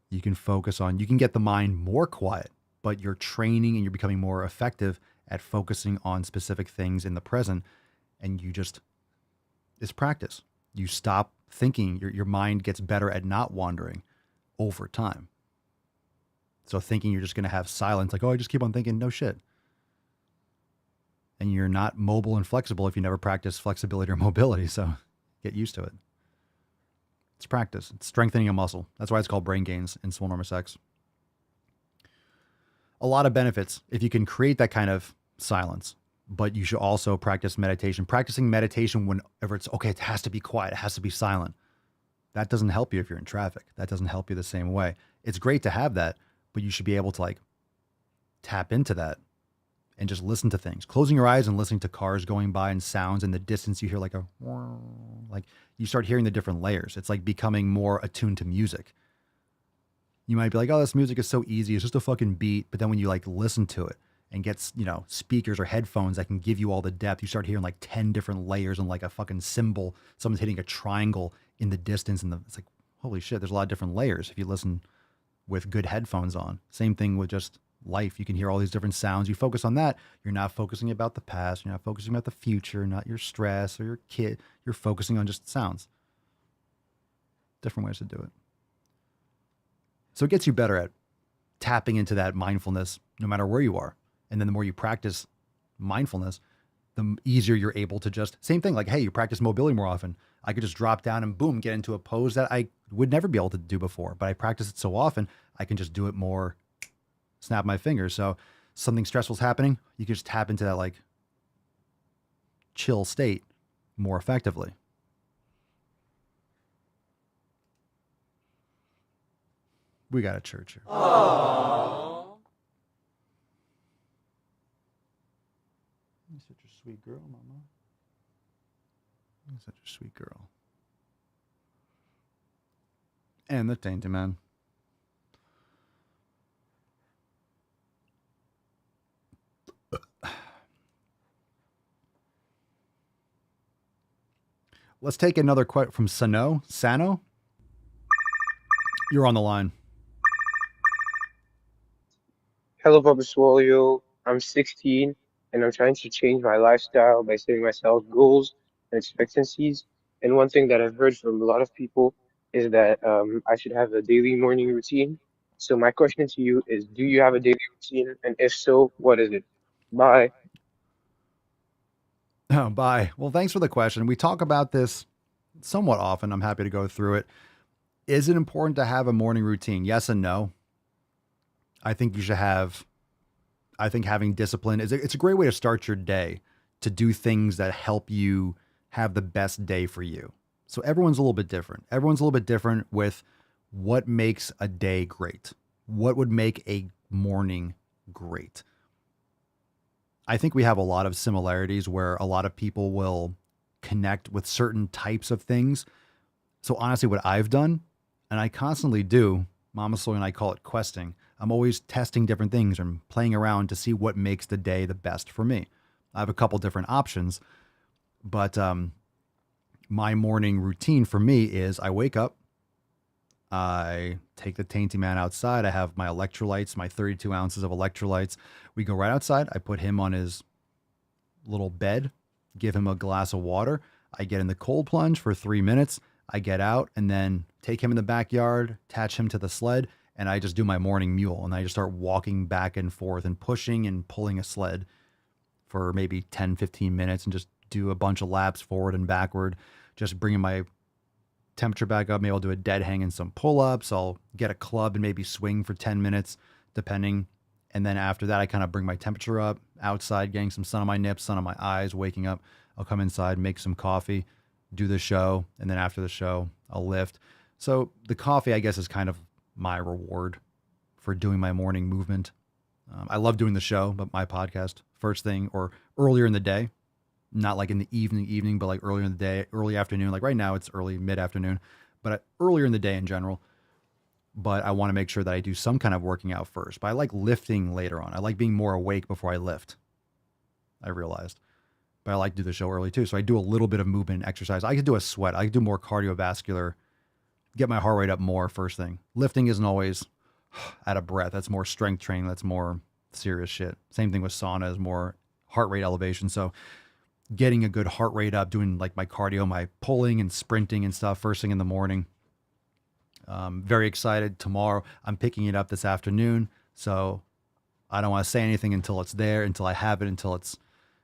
You can get the mind more quiet, but you're training and you're becoming more effective at focusing on specific things in the present. And it's practice. You stop thinking. Your mind gets better at not wandering over time. So thinking you're just going to have silence, like, I just keep on thinking, no shit. And you're not mobile and flexible if you never practice flexibility or mobility. So get used to it. It's practice. It's strengthening a muscle. That's why it's called brain gains in Swolenormous X. A lot of benefits if you can create that kind of silence. but you should also practice meditation. Practicing meditation whenever it's okay, it has to be quiet, it has to be silent. That doesn't help you if you're in traffic. That doesn't help you the same way. It's great to have that, but you should be able to like tap into that and just listen to things. Closing your eyes and listening to cars going by and sounds in the distance, you hear like you start hearing the different layers. It's like becoming more attuned to music. You might be like, oh, this music is so easy. It's just a fucking beat. But then when you like listen to it and get, speakers or headphones that can give you all the depth, you start hearing like 10 different layers and like a fucking symbol. Someone's hitting a triangle in the distance. And it's like, holy shit, there's a lot of different layers if you listen with good headphones on. Same thing with just life. You can hear all these different sounds. You focus on that. You're not focusing about the past. You're not focusing about the future, not your stress or your kid. You're focusing on just sounds. Different ways to do it. So it gets you better at tapping into that mindfulness no matter where you are. And then the more you practice mindfulness, the easier you're able to just, same thing, like, hey, you practice mobility more often. I could just drop down and boom, get into a pose that I would never be able to do before. But I practice it so often, I can just do it more, snap my fingers. So something stressful's happening, you can just tap into that like chill state more effectively. We got a church here. Aww. You're such a sweet girl, Mama. You're such a sweet girl. And the tainted man. Let's take another quote from Sano. You're on the line. Hello, Papa Swolio. I'm 16 and I'm trying to change my lifestyle by setting myself goals and expectancies. And one thing that I've heard from a lot of people is that I should have a daily morning routine. So my question to you is, do you have a daily routine? And if so, what is it? Bye. Oh, bye. Well, thanks for the question. We talk about this somewhat often. I'm happy to go through it. Is it important to have a morning routine? Yes and no. I think you should have, I think having discipline it's a great way to start your day, to do things that help you have the best day for you. So everyone's a little bit different. Everyone's a little bit different with what makes a day great. What would make a morning great? I think we have a lot of similarities where a lot of people will connect with certain types of things. So honestly, what I've done, and I constantly do, Mama Soy and I call it questing. I'm always testing different things and playing around to see what makes the day the best for me. I have a couple different options, but my morning routine for me is I wake up, I take the tainty man outside. I have my electrolytes, my 32 ounces of electrolytes. We go right outside. I put him on his little bed, give him a glass of water. I get in the cold plunge for 3 minutes. I get out and then take him in the backyard, attach him to the sled, and I just do my morning mule. And I just start walking back and forth and pushing and pulling a sled for maybe 10, 15 minutes and just do a bunch of laps forward and backward, just bringing my temperature back up. Maybe I'll do a dead hang and some pull-ups. I'll get a club and maybe swing for 10 minutes, depending. And then after that, I kind of bring my temperature up outside, getting some sun on my nips, sun on my eyes, waking up. I'll come inside, make some coffee, do the show. And then after the show, I'll lift. So the coffee, I guess, is kind of my reward for doing my morning movement. I love doing the show, but my podcast first thing or earlier in the day, not like in the evening, but like earlier in the day, early afternoon. Like right now it's early mid-afternoon, but earlier in the day in general. But I want to make sure that I do some kind of working out first. But I like lifting later on. I like being more awake before I lift, I realized. But I like to do the show early too. So I do a little bit of movement and exercise. I could do a sweat. I could do more cardiovascular, get my heart rate up more first thing. Lifting isn't always out of breath. That's more strength training. That's more serious shit. Same thing with sauna is more heart rate elevation. So getting a good heart rate up, doing like my cardio, my pulling and sprinting and stuff first thing in the morning. Very excited. Tomorrow I'm picking it up this afternoon. So I don't want to say anything until it's there, until I have it, until it's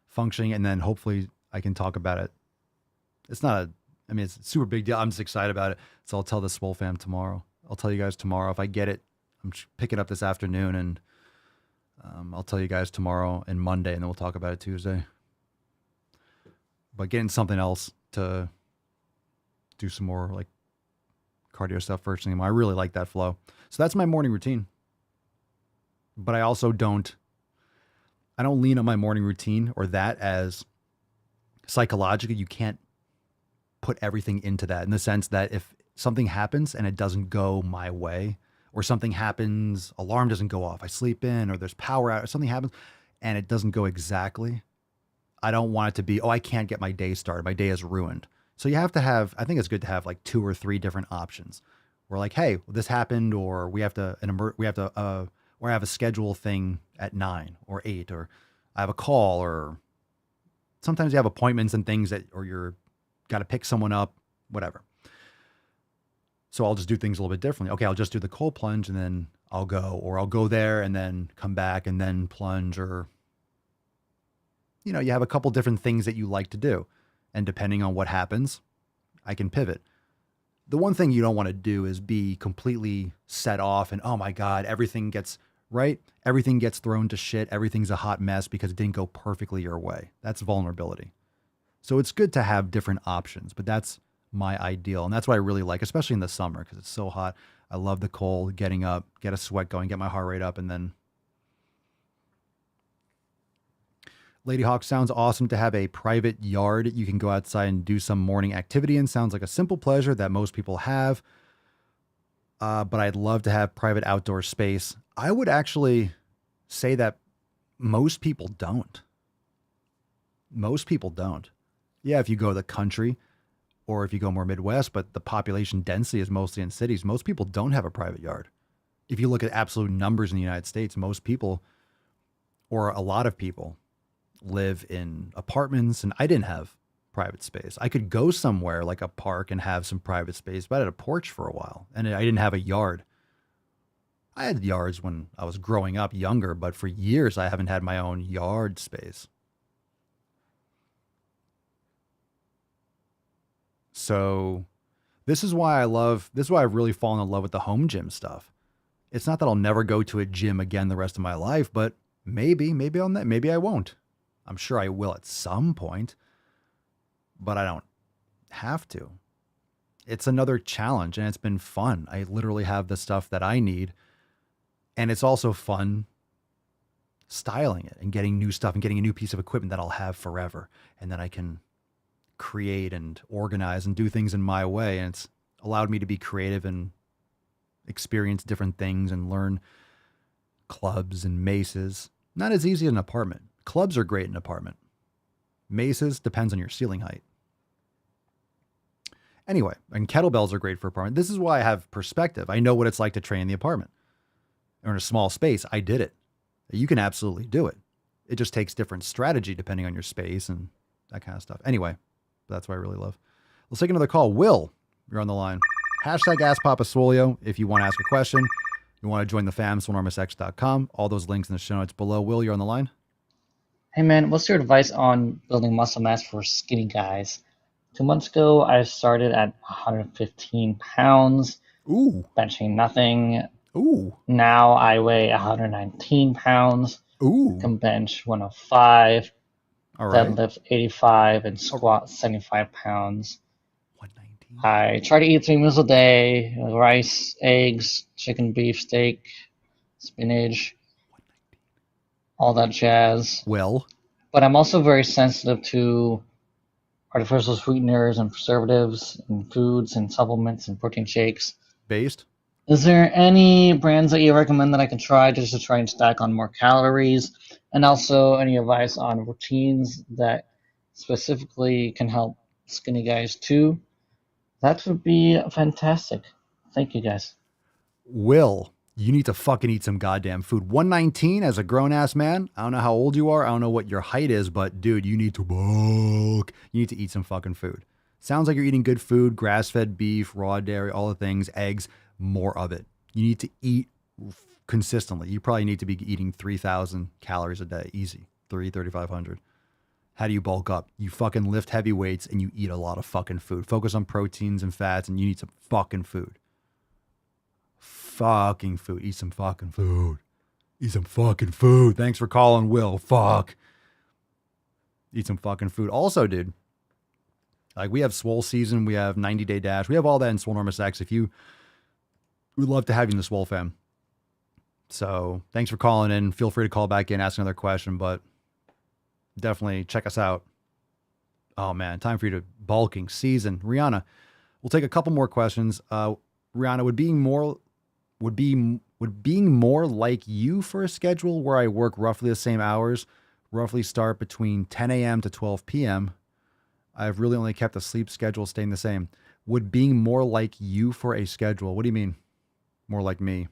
functioning. And then hopefully I can talk about it. It's a super big deal. I'm just excited about it. So I'll tell the Swole fam tomorrow. I'll tell you guys tomorrow if I get it. I'm picking it up this afternoon and I'll tell you guys tomorrow and Monday, and then we'll talk about it Tuesday. but getting something else to do some more like cardio stuff first thing. I really like that flow. So that's my morning routine. But I also don't lean on my morning routine or that as psychologically. You can't put everything into that in the sense that if something happens and it doesn't go my way, or something happens, alarm doesn't go off, I sleep in, or there's power out, or something happens and it doesn't go exactly, I don't want it to be, oh, I can't get my day started. My day is ruined. So you have to have, I think it's good to have like 2 or 3 different options. We're like, hey, this happened, or we have to, or I have a schedule thing at 9 or 8, or I have a call, or sometimes you have appointments and things that, or you're got to pick someone up, whatever. So I'll just do things a little bit differently. Okay, I'll just do the cold plunge and then I'll go, or I'll go there and then come back and then plunge, or, you have a couple different things that you like to do. And depending on what happens, I can pivot. The one thing you don't want to do is be completely set off and, oh my God, everything gets thrown to shit. Everything's a hot mess because it didn't go perfectly your way. That's vulnerability. So it's good to have different options, but that's my ideal. And that's what I really like, especially in the summer because it's so hot. I love the cold, getting up, get a sweat going, get my heart rate up, and then Lady Hawk, sounds awesome to have a private yard you can go outside and do some morning activity in. Sounds like a simple pleasure that most people have. But I'd love to have private outdoor space. I would actually say that most people don't. Most people don't. Yeah, if you go to the country or if you go more Midwest, but the population density is mostly in cities. Most people don't have a private yard. If you look at absolute numbers in the United States, most people, or a lot of people, live in apartments, and I didn't have private space. I could go somewhere like a park and have some private space, but I had a porch for a while and I didn't have a yard. I had yards when I was growing up younger, but for years I haven't had my own yard space. So this is why I've really fallen in love with the home gym stuff. It's not that I'll never go to a gym again the rest of my life, but maybe I won't. I'm sure I will at some point, but I don't have to. It's another challenge and it's been fun. I literally have the stuff that I need, and it's also fun styling it and getting new stuff and getting a new piece of equipment that I'll have forever. And then I can create and organize and do things in my way. And it's allowed me to be creative and experience different things and learn clubs and maces. Not as easy as an apartment. Clubs are great in an apartment. Maces depends on your ceiling height. Anyway, and kettlebells are great for apartment. This is why I have perspective. I know what it's like to train in the apartment or in a small space. I did it. You can absolutely do it. It just takes different strategy depending on your space and that kind of stuff. Anyway, that's what I really love. Let's take another call. Will, you're on the line. Hashtag AskPapaSwolio if you want to ask a question. You want to join the fam, swolenormousx.com. All those links in the show notes below. Will, you're on the line. Hey man, what's your advice on building muscle mass for skinny guys? 2 months ago, I started at 115 pounds. Ooh. Benching nothing. Ooh. Now I weigh 119 pounds. Ooh. Can bench 105. All right. Deadlift 85 and squat 75 pounds. 119. I try to eat 3 meals a day: rice, eggs, chicken, beef, steak, spinach, all that jazz. Well, but I'm also very sensitive to artificial sweeteners and preservatives in foods and supplements and protein shakes. Based? Is there any brands that you recommend that I can try just to try and stack on more calories? And also any advice on routines that specifically can help skinny guys too? That would be fantastic. Thank you, guys. Will, you need to fucking eat some goddamn food. 119 as a grown-ass man. I don't know how old you are. I don't know what your height is, but dude, you need to bulk. You need to eat some fucking food. Sounds like you're eating good food, grass-fed beef, raw dairy, all the things, eggs, more of it. You need to eat consistently. You probably need to be eating 3,000 calories a day. Easy. 3,500. How do you bulk up? You fucking lift heavy weights and you eat a lot of fucking food. Focus on proteins and fats, and you need some fucking food. Fucking food. Eat some fucking food. Eat some fucking food. Thanks for calling, Will. Fuck. Eat some fucking food. Also, dude, Like we have Swole season, we have 90-day dash, we have all that in Swolenormous X. If you, we'd love to have you in the Swole fam. So thanks for calling in. Feel free to call back in, ask another question, but definitely check us out. Oh man, time for you to bulking season. Rihanna, we'll take a couple more questions. Rihanna, would being more like you for a schedule where I work roughly the same hours, roughly start between 10 a.m. to 12 p.m. I've really only kept the sleep schedule staying the same. Would being more like you for a schedule? What do you mean? More like me?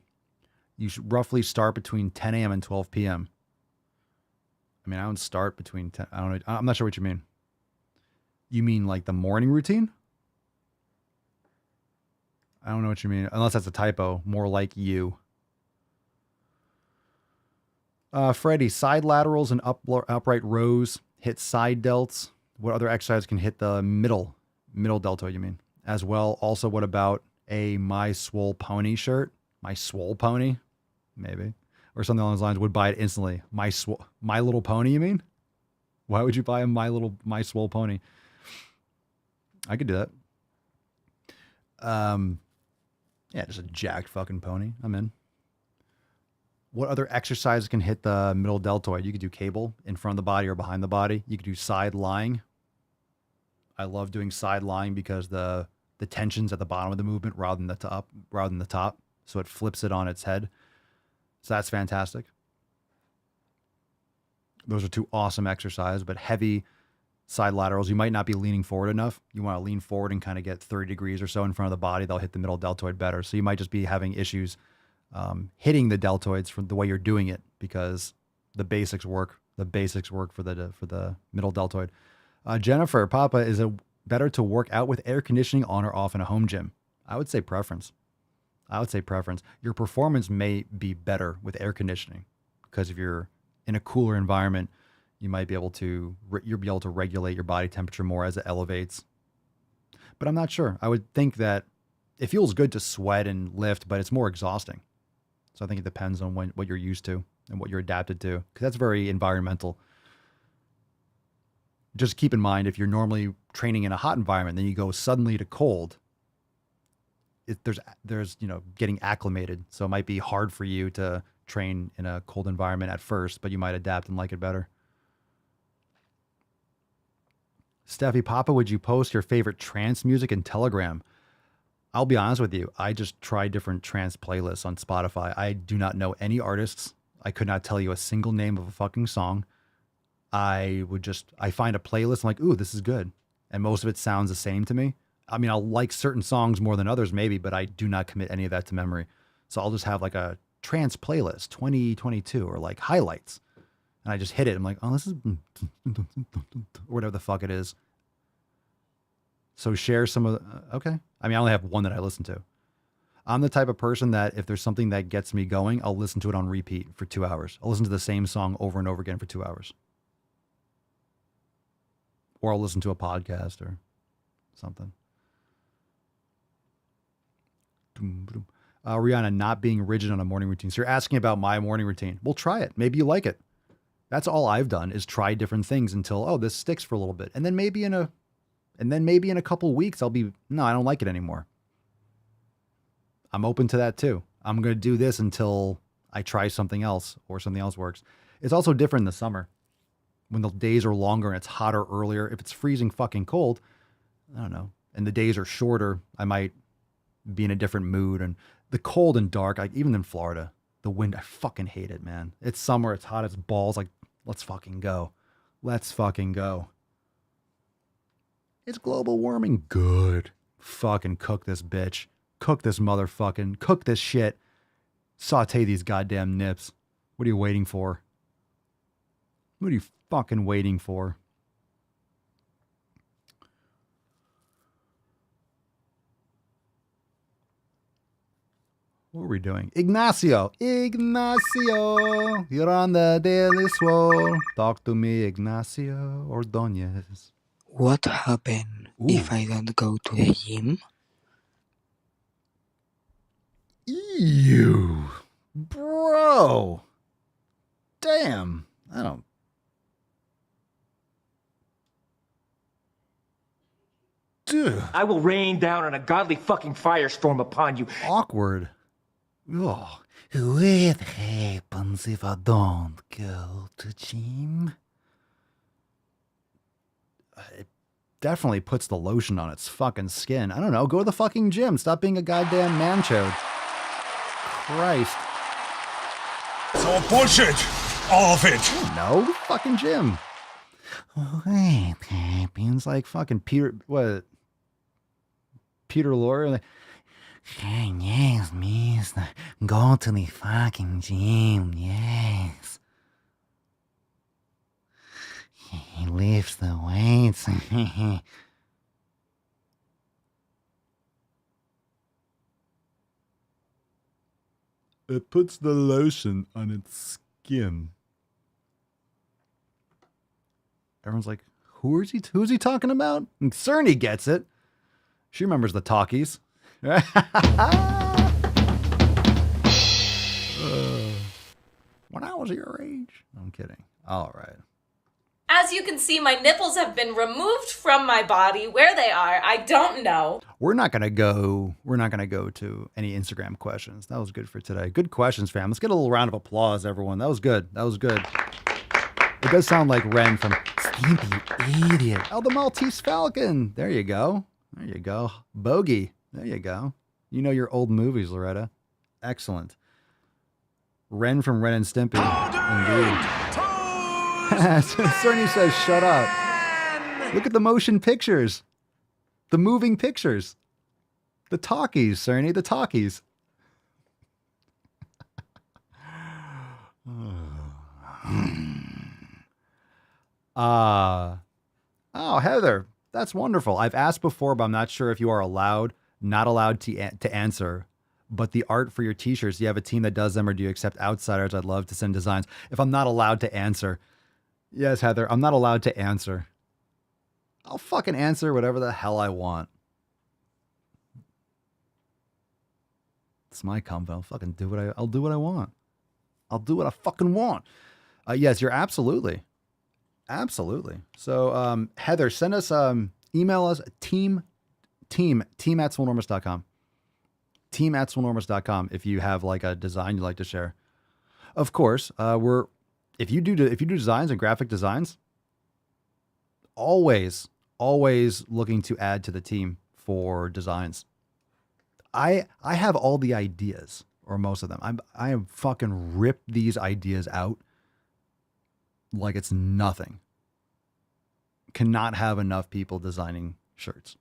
You should roughly start between 10 a.m. and 12 p.m. I mean, I don't start between 10. I don't know. I'm not sure what you mean. You mean like the morning routine? I don't know what you mean. Unless that's a typo. More like you. Freddie, side laterals and upright rows hit side delts. What other exercise can hit the middle deltoid, you mean? As well, also, what about a My Swole Pony shirt? My Swole Pony? Maybe. Or something along those lines. Would buy it instantly. My Little Pony, you mean? Why would you buy a My Swole Pony? I could do that. Yeah, just a jacked fucking pony. I'm in. What other exercises can hit the middle deltoid? You could do cable in front of the body or behind the body. You could do side lying. I love doing side lying because the tension's at the bottom of the movement rather than the top. So it flips it on its head. So that's fantastic. Those are two awesome exercises, but heavy side laterals. You might not be leaning forward enough. You want to lean forward and kind of get 30 degrees or so in front of the body. They'll hit the middle deltoid better. So you might just be having issues hitting the deltoids from the way you're doing it because the basics work. The basics work for the middle deltoid. Jennifer, Papa, is it better to work out with air conditioning on or off in a home gym? I would say preference. Your performance may be better with air conditioning because if you're in a cooler environment, you might be able to regulate your body temperature more as it elevates. But I'm not sure. I would think that it feels good to sweat and lift, but it's more exhausting. So I think it depends on what you're used to and what you're adapted to, because that's very environmental. Just keep in mind, if you're normally training in a hot environment, then you go suddenly to cold, there's getting acclimated. So it might be hard for you to train in a cold environment at first, but you might adapt and like it better. Steffi, Papa, would you post your favorite trance music in Telegram? I'll be honest with you. I just try different trance playlists on Spotify. I do not know any artists. I could not tell you a single name of a fucking song. I find a playlist. I'm like, ooh, this is good. And most of it sounds the same to me. I mean, I'll like certain songs more than others maybe, but I do not commit any of that to memory. So I'll just have like a trance playlist 2022 or like highlights. And I just hit it. I'm like, oh, this is or whatever the fuck it is. So share some of okay. I mean, I only have one that I listen to. I'm the type of person that if there's something that gets me going, I'll listen to it on repeat for 2 hours. I'll listen to the same song over and over again for 2 hours. Or I'll listen to a podcast or something. Rihanna, not being rigid on a morning routine. So you're asking about my morning routine. Well, try it. Maybe you like it. That's all I've done is try different things until, oh, this sticks for a little bit. And then maybe in a couple weeks, I don't like it anymore. I'm open to that too. I'm going to do this until I try something else or something else works. It's also different in the summer when the days are longer and it's hotter earlier. If it's freezing fucking cold, I don't know. And the days are shorter, I might be in a different mood. And the cold and dark, even in Florida, the wind, I fucking hate it, man. It's summer, it's hot, it's balls. Like, let's fucking go. Let's fucking go. It's global warming. Good. Fucking cook this bitch. Cook this motherfucking. Cook this shit. Saute these goddamn nips. What are you waiting for? What are you fucking waiting for? What are we doing? Ignacio! Ignacio! You're on the Daily Swole. Talk to me, Ignacio Ordonez. What happens if I don't go to the gym? Ew. Bro. Damn. I will rain down an ungodly fucking firestorm upon you. Awkward. Oh. What happens if I don't go to gym? It definitely puts the lotion on its fucking skin. I don't know. Go to the fucking gym. Stop being a goddamn man-chode. Christ. It's all bullshit. All of it. No, fucking gym. What happens? Like fucking Peter, what? Peter Lorre? Like, yes, mister. Go to the fucking gym, yes. He lifts the weights. It puts the lotion on its skin. Everyone's like, who's he talking about? And Cerny gets it. She remembers the talkies. When I was your age. I'm kidding. All right. As you can see, my nipples have been removed from my body. Where they are, I don't know. We're not gonna go to any Instagram questions. That was good for today. Good questions, fam. Let's get a little round of applause, everyone. That was good. That was good. It does sound like Ren from Stimpy Idiot. Oh, the Maltese Falcon. There you go. There you go. Bogey. There you go. You know your old movies, Loretta. Excellent. Ren from Ren and Stimpy. Indeed. Cerny says, shut up. Look at the motion pictures. The moving pictures. The talkies, Cerny, the talkies. Oh, Heather, that's wonderful. I've asked before, but I'm not sure if you are not allowed to answer. But the art for your t-shirts, do you have a team that does them or do you accept outsiders? I'd love to send designs. If I'm not allowed to answer. Yes, Heather, I'm not allowed to answer. I'll fucking answer whatever the hell I want. It's my company. I'll fucking do I'll do what I want. I'll do what I fucking want. Yes, you're absolutely. Absolutely. So, Heather, send us, email us team at swolenormous.com. Team at swolenormous.com if you have like a design you'd like to share. Of course, if you do designs and graphic designs, always looking to add to the team for designs. I have all the ideas, or most of them. I am fucking rip these ideas out like it's nothing. Cannot have enough people designing shirts.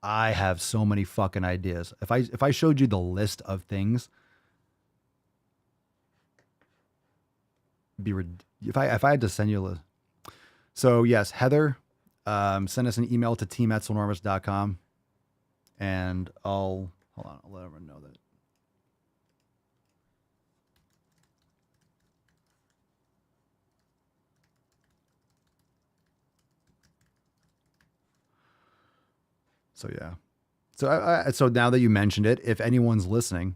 I have so many fucking ideas. If I showed you the list of things, if I had to send you a list. So yes, Heather, send us an email to team@swolenormous.com and I'll let everyone know that. So yeah. So now that you mentioned it, if anyone's listening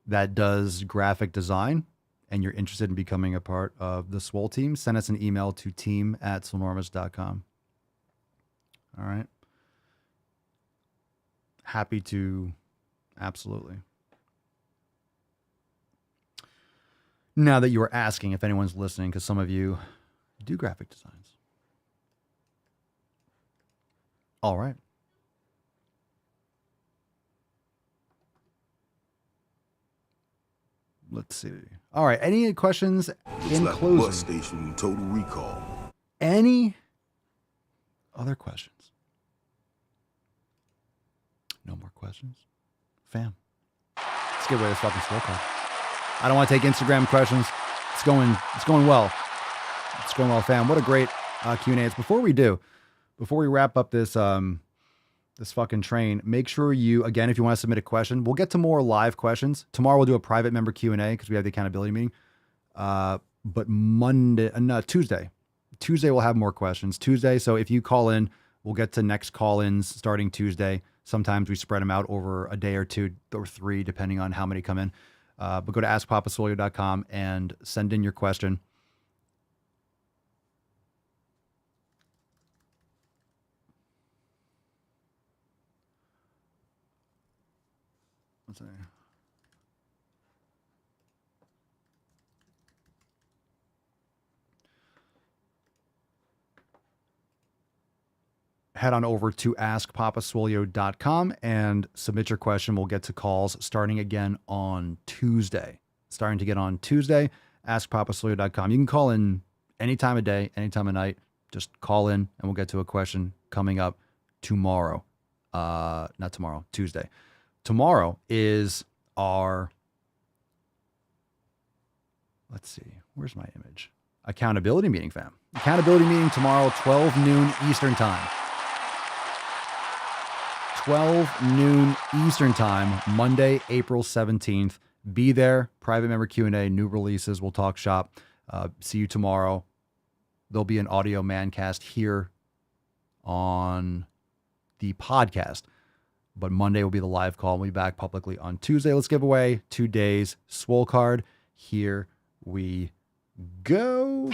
that does graphic design and you're interested in becoming a part of the Swole team, send us an email to team@swolenormous.com. All right. Happy to, absolutely. Now that you are asking if anyone's listening, because some of you do graphic designs. All right. Let's see. All right. Any questions in closing? Bus station, total recall. Any other questions? No more questions? Fam. Let's get rid of this fucking Swole call. I don't want to take Instagram questions. It's going well. It's going well, fam. What a great Q&A. It's before we wrap up this this fucking train, make sure you, again, if you want to submit a question, we'll get to more live questions. Tomorrow we'll do a private member Q&A because we have the accountability meeting. But Tuesday we'll have more questions. Tuesday, so if you call in, we'll get to next call-ins starting Tuesday. Sometimes we spread them out over a day or two or three, depending on how many come in. But go to askpapaswolio.com and send in your question. head on over to askpapaswolio.com and submit your question. We'll get to calls starting again on Tuesday. Starting to get on Tuesday, askpapaswolio.com. You can call in any time of day, any time of night. Just call in and we'll get to a question coming up tomorrow. Not tomorrow, Tuesday. Tomorrow is our, let's see, where's my image? Accountability meeting, fam. Accountability meeting tomorrow, 12 noon Eastern time. 12 noon Eastern time, Monday, April 17th. Be there. Private member Q&A, new releases. We'll talk shop. See you tomorrow. There'll be an audio mancast here on the podcast. But Monday will be the live call. We'll be back publicly on Tuesday. Let's give away 2 days Swole card. Here we go.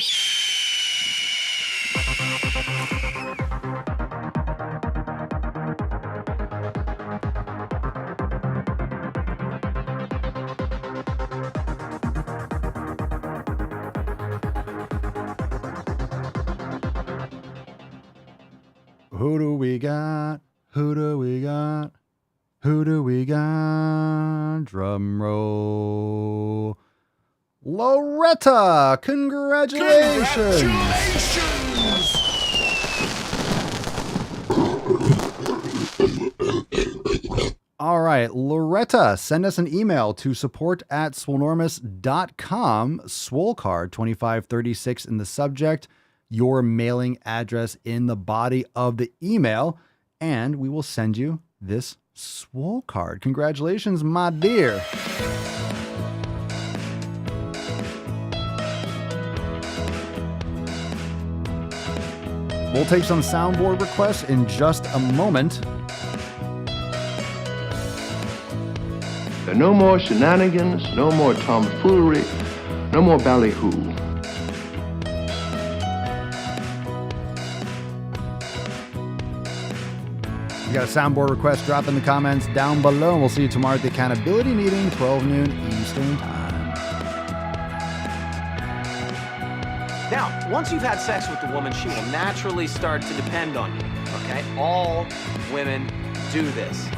Who do we got? Who do we got? Who do we got? Drum roll. Loretta, congratulations. All right, Loretta, send us an email to support@swolenormous.com. Swole card 2536 in the subject. Your mailing address in the body of the email, and we will send you this Swole card. Congratulations, my dear. We'll take some soundboard requests in just a moment. There are no more shenanigans, no more tomfoolery, no more ballyhoo. You got a soundboard request, drop in the comments down below, and we'll see you tomorrow at the accountability meeting, 12 noon Eastern time. Now, once you've had sex with the woman, she will naturally start to depend on you, okay? All women do this.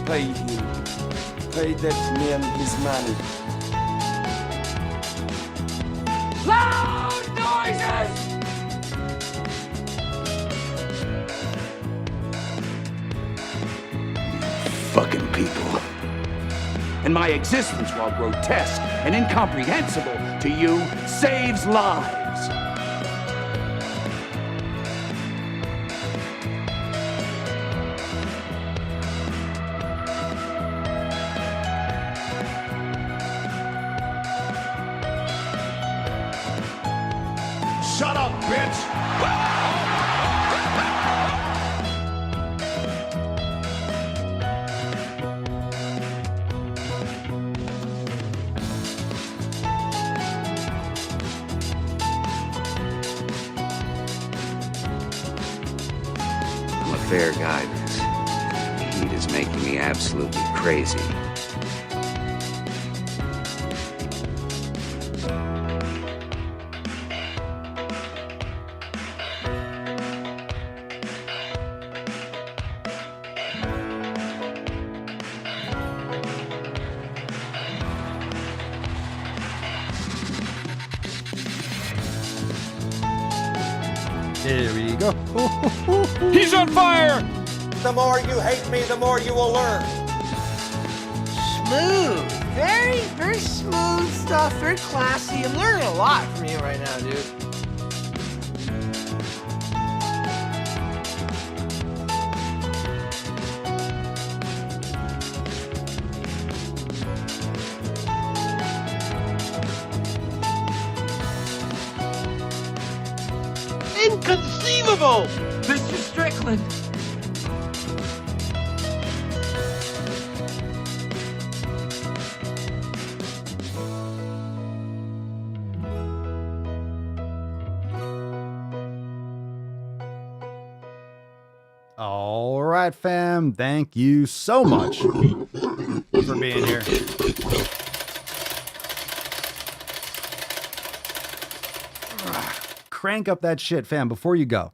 Pay him. Pay that man his money. Loud noises! Fucking people. And my existence, while grotesque and incomprehensible to you, saves lives. Shut up, bitch! I'm a fair guy, Vince. The heat is making me absolutely crazy. Here we go. He's on fire! The more you hate me, the more you will learn. Smooth. Very, very smooth stuff. Very classy. I'm learning a lot from you right now, dude. Inconceivable! Mr. Strickland. All right, fam. fam. Thank you so much for being here. Crank up that shit, fam, before you go.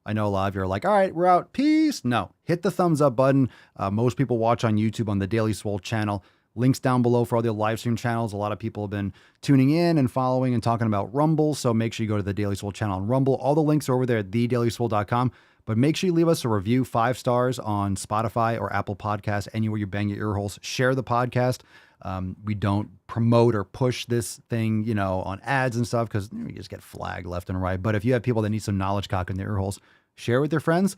I know a lot of you are like, all right, we're out. Peace. No, hit the thumbs up button. Most people watch on YouTube on the Daily Swole channel. Links down below for all the live stream channels. A lot of people have been tuning in and following and talking about Rumble. So make sure you go to the Daily Swole channel on Rumble. All the links are over there at thedailyswole.com. But make sure you leave us a review, 5 stars on Spotify or Apple Podcasts, anywhere you bang your ear holes. Share the podcast. We don't promote or push this thing, you know, on ads and stuff because we just get flagged left and right. But if you have people that need some knowledge cock in their ear holes, share with your friends,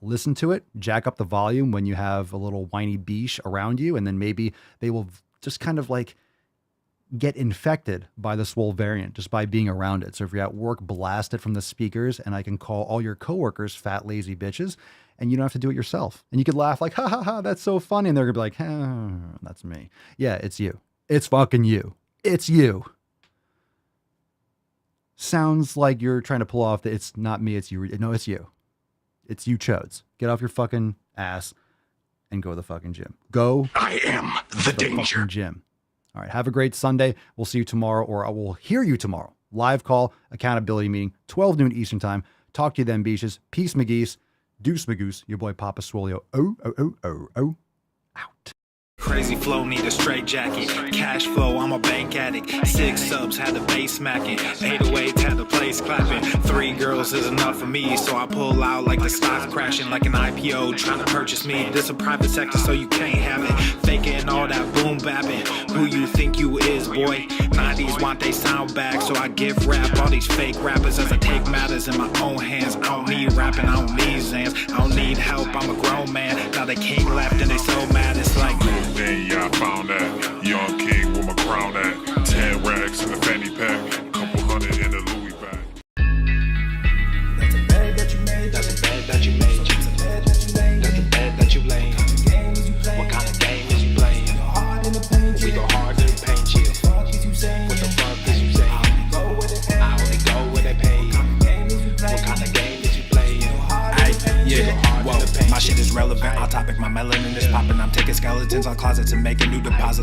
listen to it, jack up the volume when you have a little whiny beesh around you, and then maybe they will just kind of like get infected by the Swole variant just by being around it. So if you're at work, blast it from the speakers, and I can call all your coworkers fat, lazy bitches, and you don't have to do it yourself. And you could laugh like, ha ha ha, that's so funny. And they're gonna be like, that's me. Yeah, it's you. It's fucking you. It's you. Sounds like you're trying to pull off the it's not me, it's you. No, it's you. It's you chodes. Get off your fucking ass and go to the fucking gym. Go. I am the danger. Fucking gym. All right. Have a great Sunday. We'll see you tomorrow, or I will hear you tomorrow. Live call, accountability meeting, 12 noon Eastern time. Talk to you then, beaches. Peace, McGeese. Deuce, Magoose. Your boy, Papa Swolio. Oh. Out. Crazy flow, need a straight jacket. Cash flow, I'm a bank addict. 6 subs, had the bass smacking. 808, had the place clapping. 3 girls is enough for me, so I pull out like the stock crashing. Like an IPO, trying to purchase me. This a private sector, so you can't have it. Faking all that boom bapping. Who you think you is, boy? 90s want they sound back, so I give rap all these fake rappers as I take matters in my own hands. I don't need rapping, I don't need Zans. I don't need help, I'm a grown man. Now they king left and they so mad, it's like... Yeah, I found that young king with my crown at 10 racks in the fanny pack, couple hundred in the Louis bag. That's a bed that you made. That's a bed that you made. That's a bed that you laid. That's a bed that you laid. What kind of game is you playing? We go hard in the paint, yeah. What the fuck is you saying? I only go where they pay. What kind of game is you playing? Yeah, whoa, my shit is relevant. Off topic, my melanin is popping. I'm taking skeletons on closets and making new deposits.